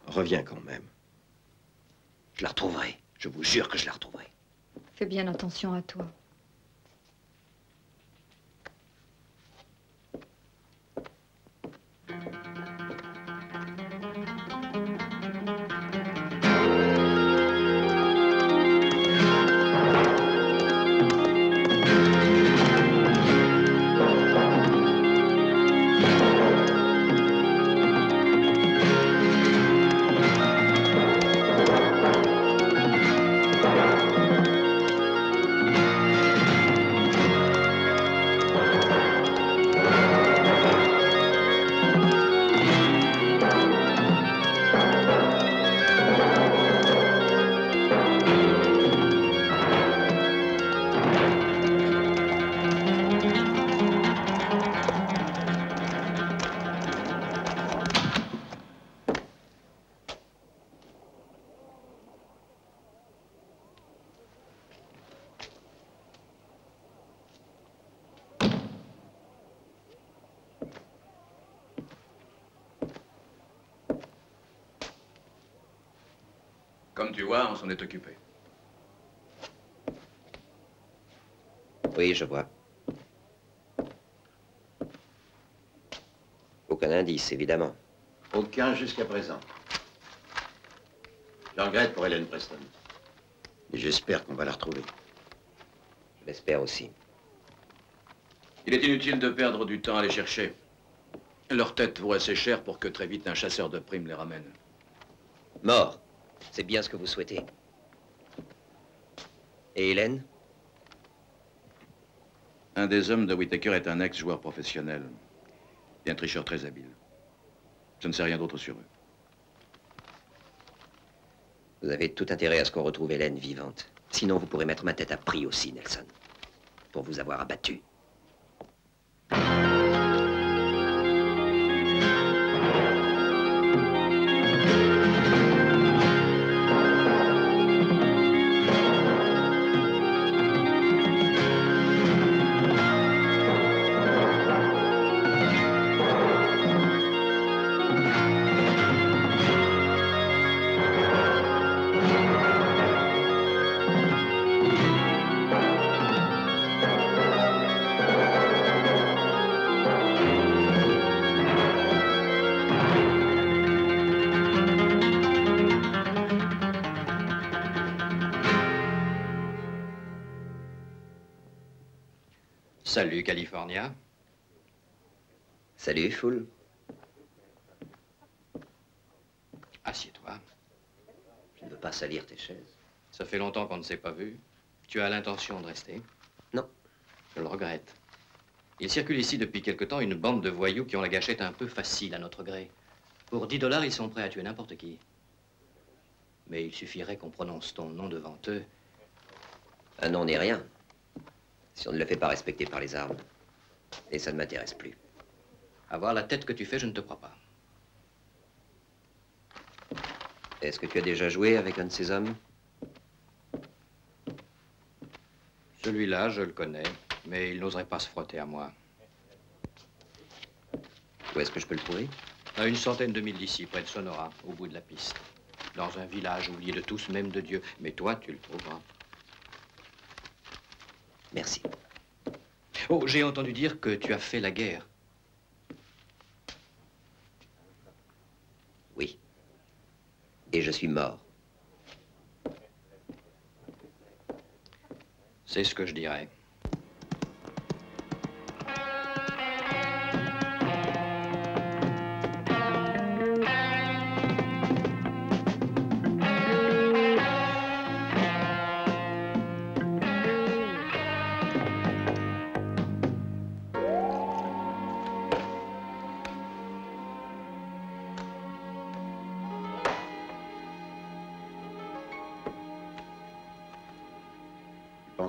reviens quand même. Je la retrouverai. Je vous jure que je la retrouverai. Fais bien attention à toi. Comme tu vois, on s'en est occupé. Oui, je vois. Aucun indice, évidemment. Aucun jusqu'à présent. Je regrette pour Hélène Preston. Mais j'espère qu'on va la retrouver. Je l'espère aussi. Il est inutile de perdre du temps à les chercher. Leur tête vaut assez cher pour que très vite un chasseur de primes les ramène. Mort. C'est bien ce que vous souhaitez. Et Hélène? Un des hommes de Whittaker est un ex-joueur professionnel. Et un tricheur très habile. Je ne sais rien d'autre sur eux. Vous avez tout intérêt à ce qu'on retrouve Hélène vivante. Sinon, vous pourrez mettre ma tête à prix aussi, Nelson. Pour vous avoir abattu. Salut, California. Salut, Fool. Assieds-toi. Je ne veux pas salir tes chaises. Ça fait longtemps qu'on ne s'est pas vu. Tu as l'intention de rester? Non. Je le regrette. Il circule ici depuis quelque temps une bande de voyous qui ont la gâchette un peu facile à notre gré. Pour 10 $, ils sont prêts à tuer n'importe qui. Mais il suffirait qu'on prononce ton nom devant eux. Un nom n'est rien. Si on ne le fait pas respecter par les armes. Et ça ne m'intéresse plus. Avoir la tête que tu fais, je ne te crois pas. Est-ce que tu as déjà joué avec un de ces hommes? Celui-là, je le connais, mais il n'oserait pas se frotter à moi. Où est-ce que je peux le trouver? À une centaine de milles d'ici, près de Sonora, au bout de la piste. Dans un village oublié de tous, même de Dieu. Mais toi, tu le trouveras. Merci. Oh, j'ai entendu dire que tu as fait la guerre. Oui. Et je suis mort. C'est ce que je dirais.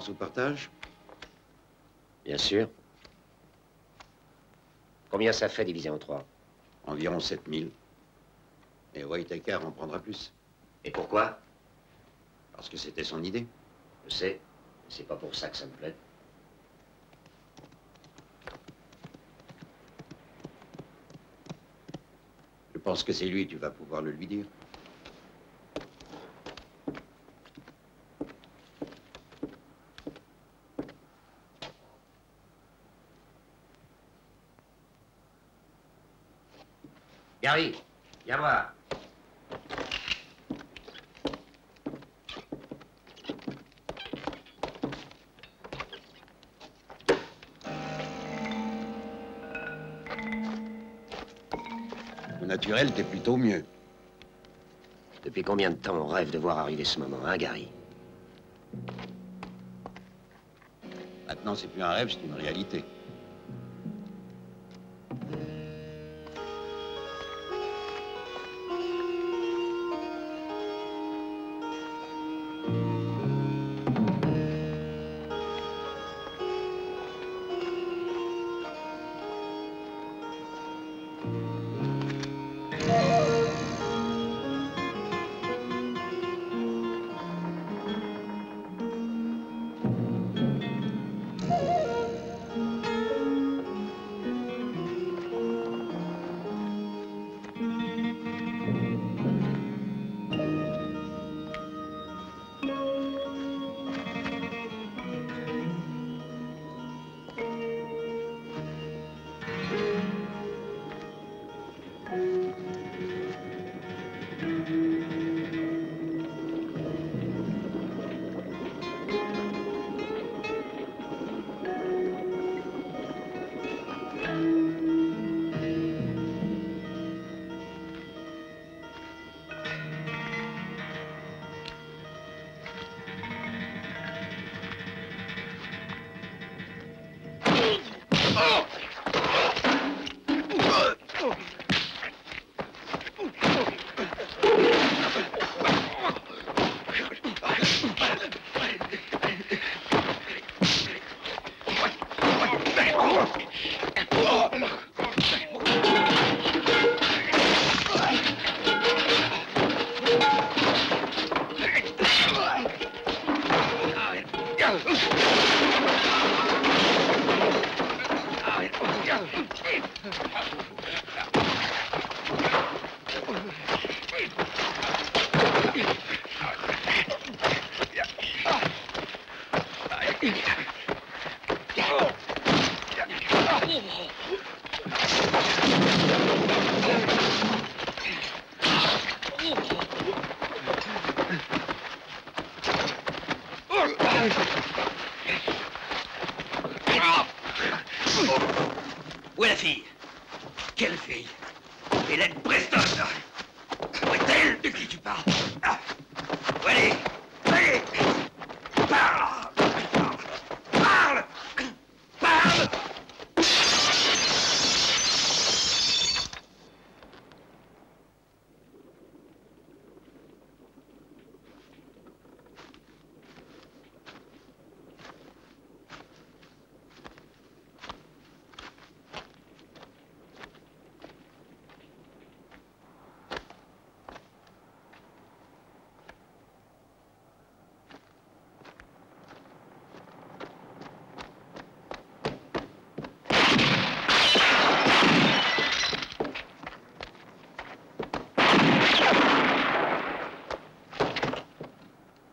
Au partage? Bien sûr. Combien ça fait divisé en 3? Environ 7000. Et Whittaker en prendra plus. Et pourquoi? Parce que c'était son idée. Je sais. C'est pas pour ça que ça me plaît. Je pense que c'est lui, tu vas pouvoir le lui dire. Gary, viens voir. Au naturel, t'es plutôt mieux. Depuis combien de temps on rêve de voir arriver ce moment, hein, Gary? Maintenant, c'est plus un rêve, c'est une réalité. Où est la fille? Quelle fille? Hélène Preston. Où est-elle? De qui tu parles? Où elle est? Allez! Parle! Parle! Parle!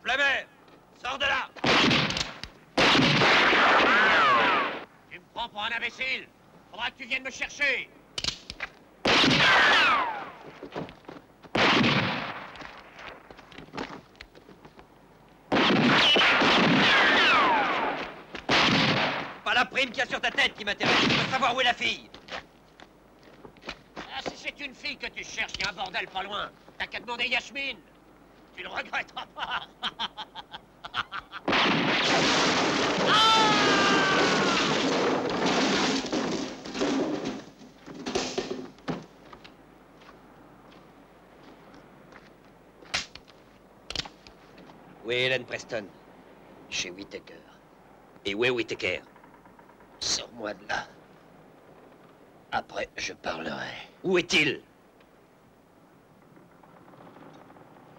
Flaubert, sors de là! Tu me prends pour un imbécile! Faudra que tu viennes me chercher! Pas la prime qu'il y a sur ta tête qui m'intéresse. Je veux savoir où est la fille. Ah, si c'est une fille que tu cherches, il y a un bordel pas loin. T'as qu'à demander Yasmine. Tu le regretteras pas. Où est Hélène Preston? Chez Whittaker. Et où est Whittaker? Sors-moi de là. Après, je parlerai. Où est-il?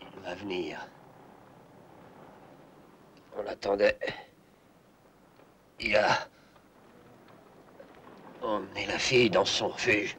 Il va venir. On l'attendait. Il a emmené la fille dans son refuge.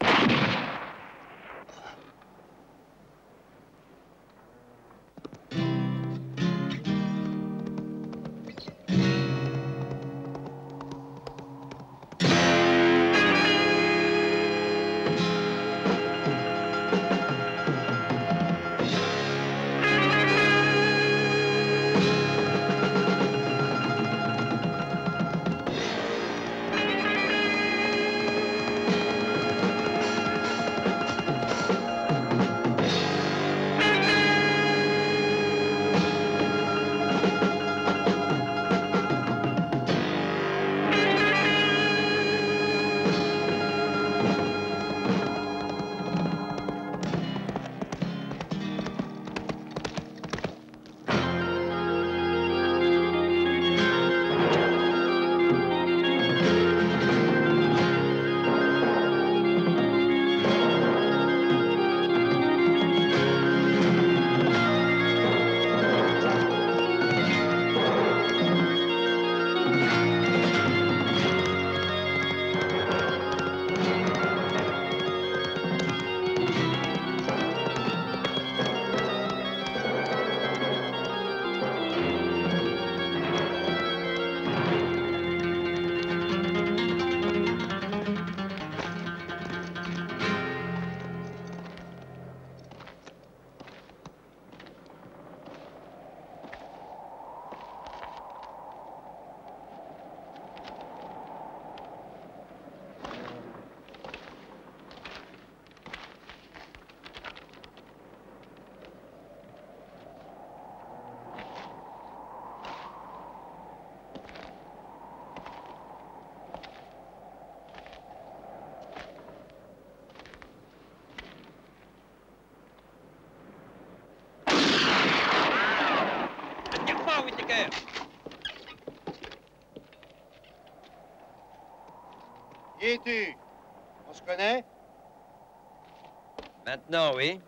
Qui es-tu? On se connaît? Maintenant, oui.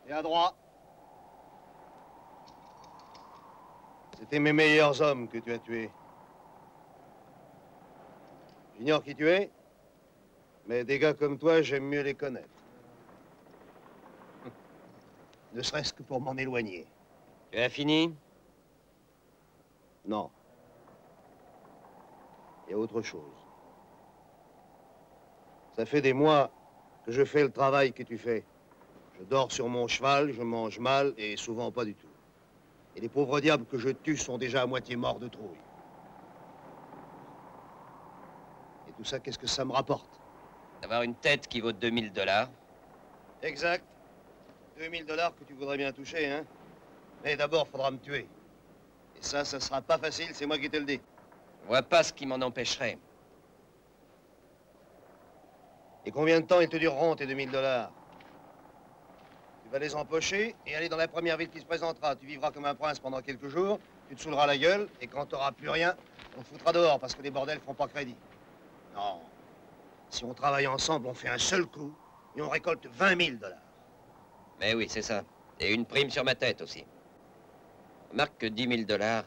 Et à droite. C'était mes meilleurs hommes que tu as tués. J'ignore qui tu es, mais des gars comme toi, j'aime mieux les connaître. Ne serait-ce que pour m'en éloigner. Tu as fini? Non. Il y a autre chose. Ça fait des mois que je fais le travail que tu fais. Je dors sur mon cheval, je mange mal et souvent pas du tout. Et les pauvres diables que je tue sont déjà à moitié morts de trouille. Et tout ça, qu'est-ce que ça me rapporte? D'avoir une tête qui vaut 2000 $. Exact. 2000 $ que tu voudrais bien toucher, hein? Mais d'abord, faudra me tuer. Et ça sera pas facile, c'est moi qui te le dis. Je vois pas ce qui m'en empêcherait. Et combien de temps ils te dureront, tes 2000 $? Tu vas les empocher et aller dans la première ville qui se présentera. Tu vivras comme un prince pendant quelques jours, tu te saouleras la gueule, et quand t'auras plus rien, on te foutra dehors parce que les bordels feront pas crédit. Non. Si on travaille ensemble, on fait un seul coup et on récolte 20 000 $. Mais oui, c'est ça. Et une prime sur ma tête aussi. Remarque que 10 000 $,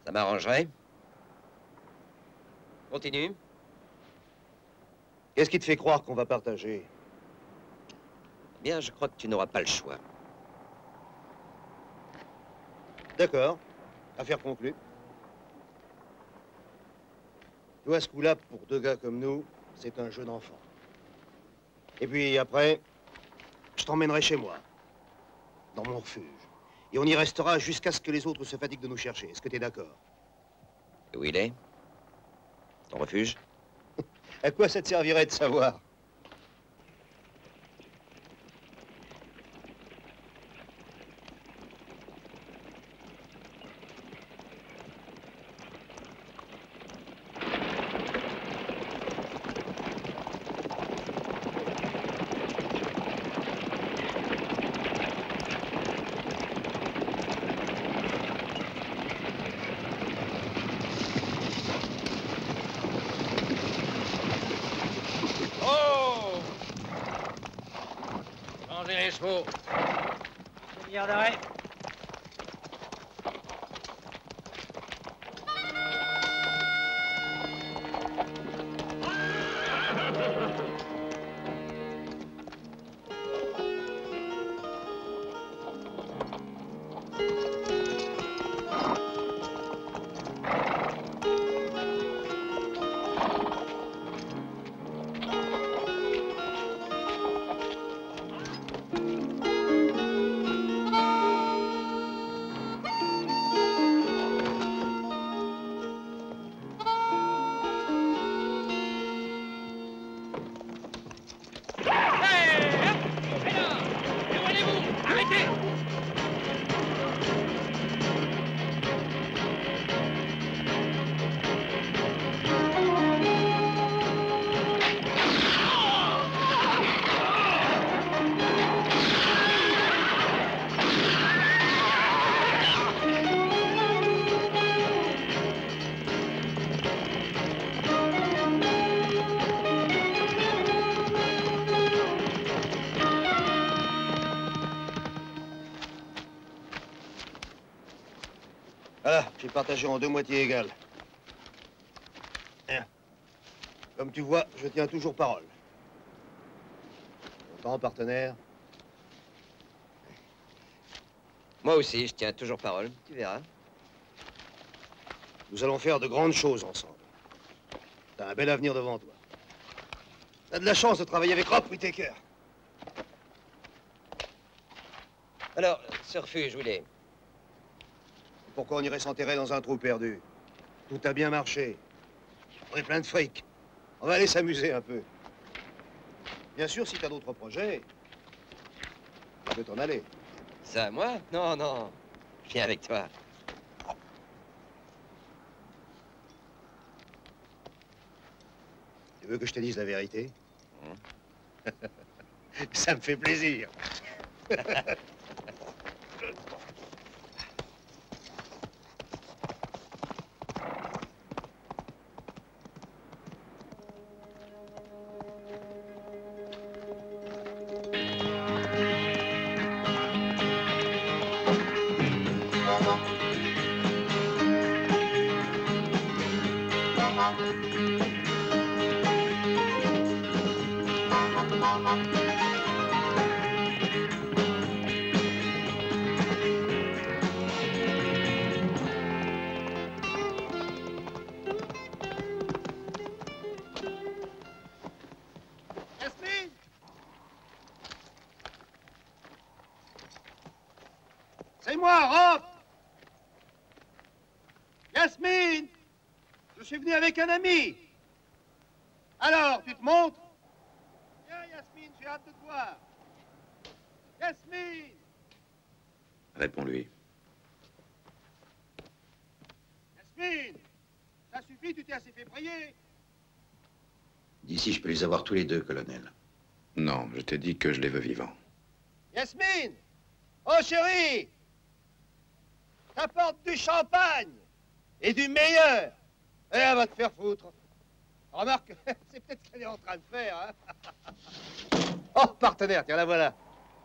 ça m'arrangerait. Continue. Qu'est-ce qui te fait croire qu'on va partager? Eh bien, je crois que tu n'auras pas le choix. D'accord. Affaire conclue. Tu vois, ce coup-là, pour deux gars comme nous, c'est un jeu d'enfant. Et puis après, je t'emmènerai chez moi, dans mon refuge. Et on y restera jusqu'à ce que les autres se fatiguent de nous chercher. Est-ce que tu es d'accord? Et où il est? Ton refuge? À quoi ça te servirait de savoir? Les chevaux. Demi-heure d'arrêt. Voilà, j'ai partagé en deux moitiés égales. Bien. Comme tu vois, je tiens toujours parole. Content, partenaire? Moi aussi, je tiens toujours parole. Tu verras. Nous allons faire de grandes choses ensemble. T'as un bel avenir devant toi. T'as de la chance de travailler avec Rob Whittaker. Alors, ce refuge, où il est? Pourquoi on irait s'enterrer dans un trou perdu? Tout a bien marché. On est plein de fric. On va aller s'amuser un peu. Bien sûr, si t'as d'autres projets, tu peux t'en aller. Ça, moi? Non, non. Je viens avec toi. Tu veux que je te dise la vérité? Ça me fait plaisir. Yasmine! C'est moi, rentre! Yasmine! Je suis venu avec un ami. Alors, tu te montres? Viens, Yasmine, j'ai hâte de te voir. Yasmine! Réponds-lui. Yasmine! Ça suffit, tu t'es assez fait prier. D'ici, je peux les avoir tous les deux, colonel. Non, je t'ai dit que je les veux vivants. Yasmine! Oh, chérie! T'apporte du champagne et du meilleur. Et elle va te faire foutre. Remarque, c'est peut-être ce qu'elle est en train de faire, hein? Oh, partenaire, tiens, la voilà.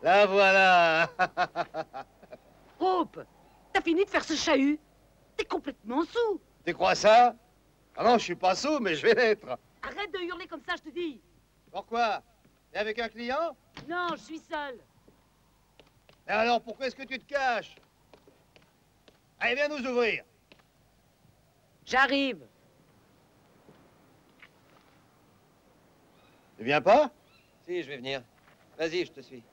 La voilà. Hope, t'as fini de faire ce chahut? T'es complètement sous. Tu crois ça? Ah non, je suis pas sous, mais je vais l'être. Arrête de hurler comme ça, je te dis. Pourquoi? T'es avec un client? Non, je suis seule. Et alors, pourquoi est-ce que tu te caches? Allez, viens nous ouvrir. J'arrive. Tu viens pas? Si, je vais venir. Vas-y, je te suis.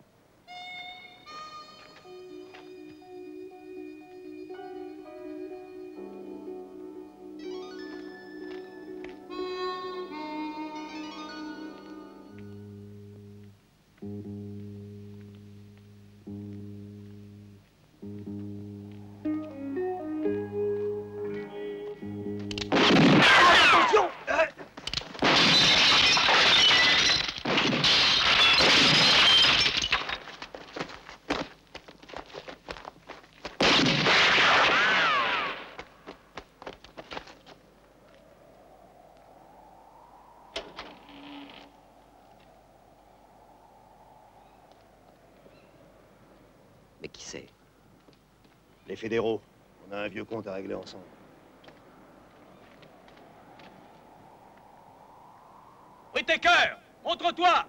Mais qui c'est? Les fédéraux. On a un vieux compte à régler ensemble. Whittaker, montre-toi!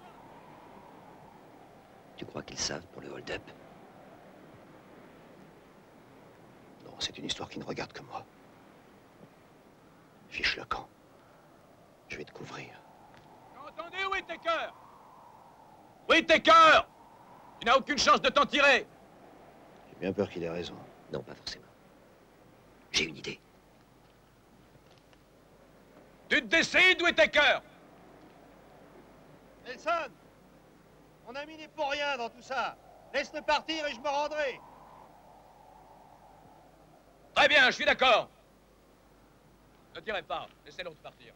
Tu crois qu'ils savent pour le hold-up? Non, c'est une histoire qui ne regarde que moi. Fiche le camp. Je vais te couvrir. Entendez, Whittaker? Whittaker! Tu n'as aucune chance de t'en tirer! J'ai bien peur qu'il ait raison. Non, pas forcément. J'ai une idée. Tu te décides, Whittaker? Nelson! Mon ami n'est pour rien dans tout ça. Laisse-le partir et je me rendrai. Très bien, je suis d'accord. Ne tirez pas, laissez l'autre partir.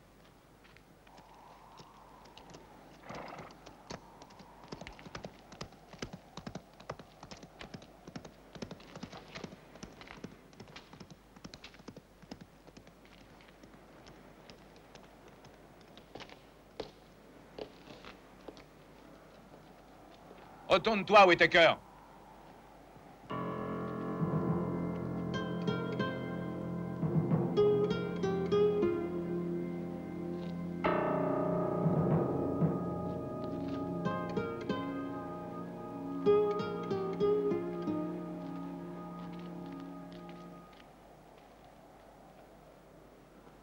Retourne-toi, Whittaker.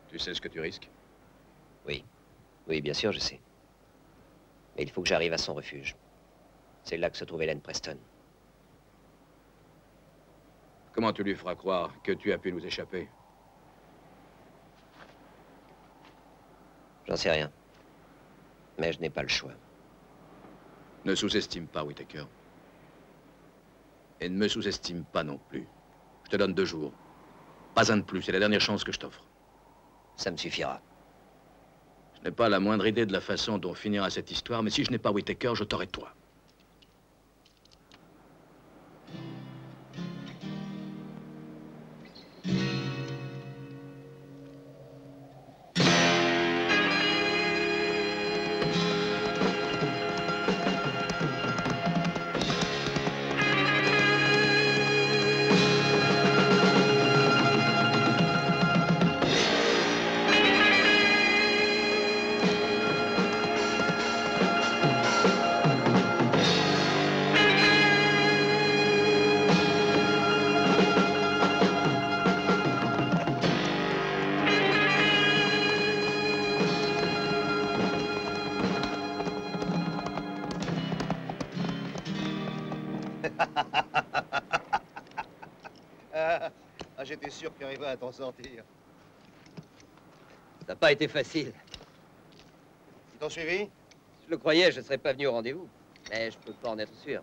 Tu sais ce que tu risques? Oui. Oui, bien sûr, je sais. Mais il faut que j'arrive à son refuge. C'est là que se trouve Hélène Preston. Comment tu lui feras croire que tu as pu nous échapper? J'en sais rien. Mais je n'ai pas le choix. Ne sous-estime pas, Whittaker. Et ne me sous-estime pas non plus. Je te donne 2 jours. Pas un de plus, c'est la dernière chance que je t'offre. Ça me suffira. Je n'ai pas la moindre idée de la façon dont finira cette histoire, mais si je n'ai pas Whittaker, je t'aurai toi. sûr que tu arriveras à t'en sortir. Ça n'a pas été facile. Ils t'ont suivi? Je le croyais, je ne serais pas venu au rendez-vous. Mais je peux pas en être sûr.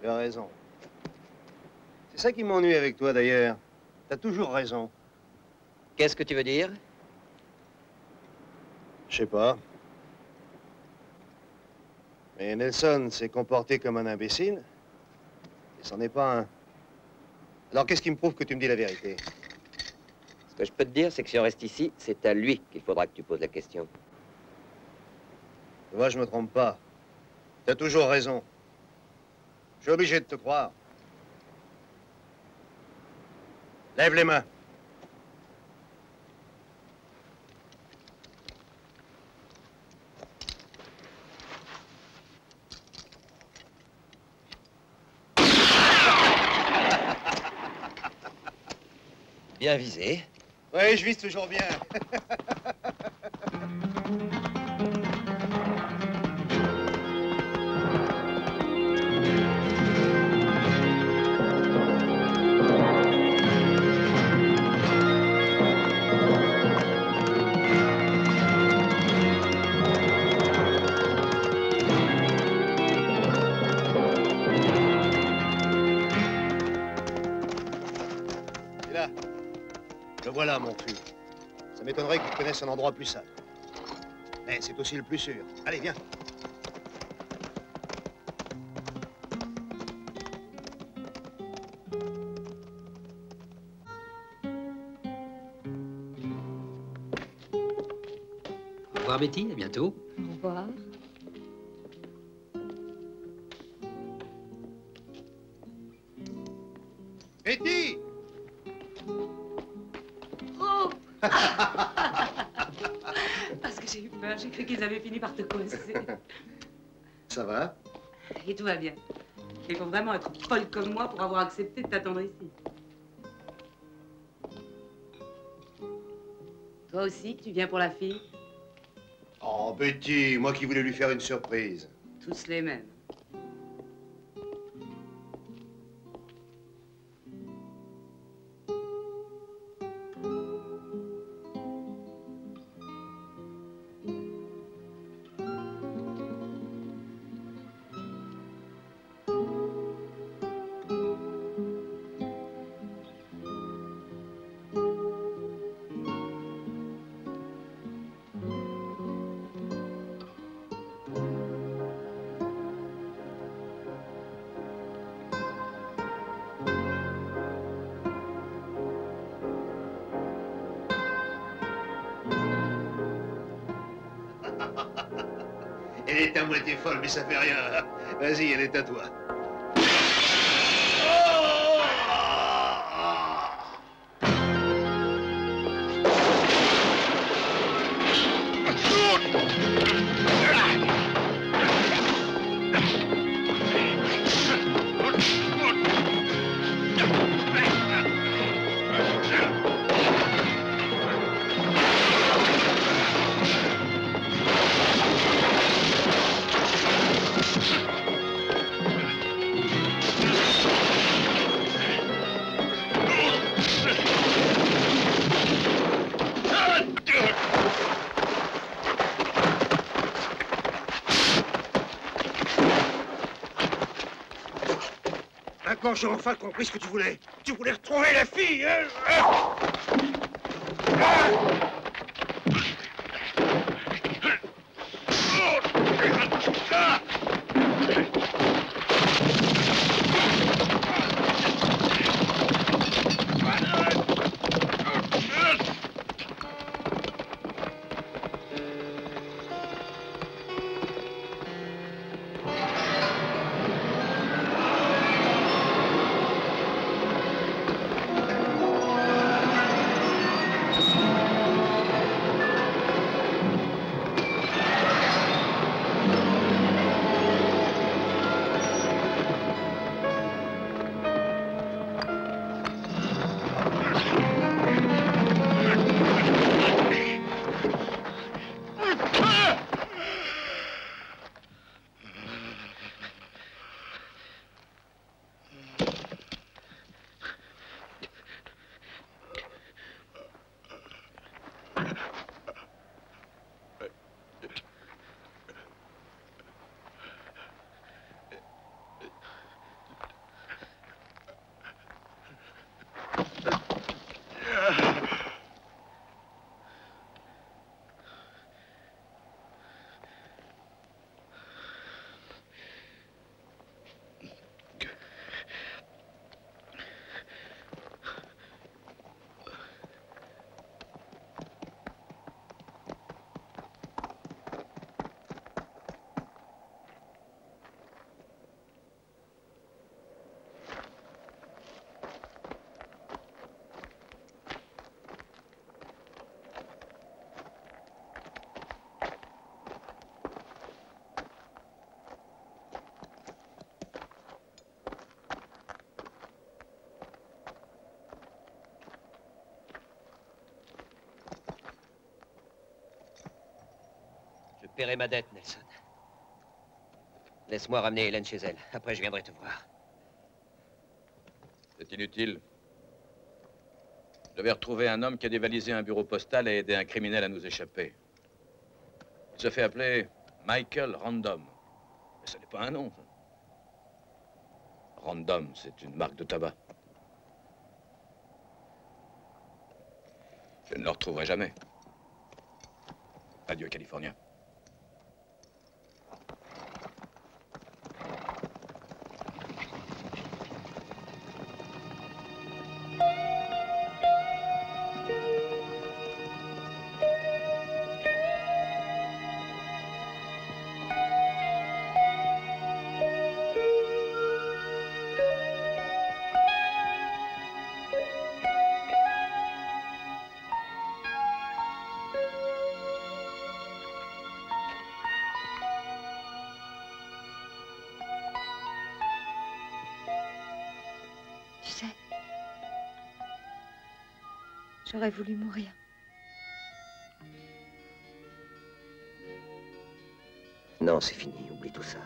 Tu as raison. C'est ça qui m'ennuie avec toi, d'ailleurs. T'as toujours raison. Qu'est-ce que tu veux dire? Je sais pas. Mais Nelson s'est comporté comme un imbécile. Et c'en est pas un. Alors qu'est-ce qui me prouve que tu me dis la vérité? Ce que je peux te dire, c'est que si on reste ici, c'est à lui qu'il faudra que tu poses la question. Tu vois, je me trompe pas. T'as toujours raison. Je suis obligé de te croire. Lève les mains. Bien visé. Oui, je vise toujours bien. Et là, le voilà, mon cul. Ça m'étonnerait que tu connaisses un endroit plus sale. Mais c'est aussi le plus sûr. Allez, viens. Au revoir, Betty. À bientôt. Au revoir. Betty! Oh! Parce que j'ai eu peur, j'ai cru qu'ils avaient fini par te causer. Ça va? Et tout va bien. Il faut vraiment être folle comme moi pour avoir accepté de t'attendre ici. Toi aussi, tu viens pour la fille? Oh, Betty, moi qui voulais lui faire une surprise. Tous les mêmes. Elle est à moitié folle, mais ça fait rien. Vas-y, elle est à toi. Maintenant, j'ai enfin compris ce que tu voulais. Tu voulais retrouver la fille, hein? paierai ma dette, Nelson. Laisse-moi ramener Hélène chez elle. Après, je viendrai te voir. C'est inutile. Je devais retrouver un homme qui a dévalisé un bureau postal et aidé un criminel à nous échapper. Il se fait appeler Michael Random. Mais ce n'est pas un nom, ça. Random, c'est une marque de tabac. Je ne le retrouverai jamais. Adieu, Californien. Tu sais, j'aurais voulu mourir. Non, c'est fini. Oublie tout ça.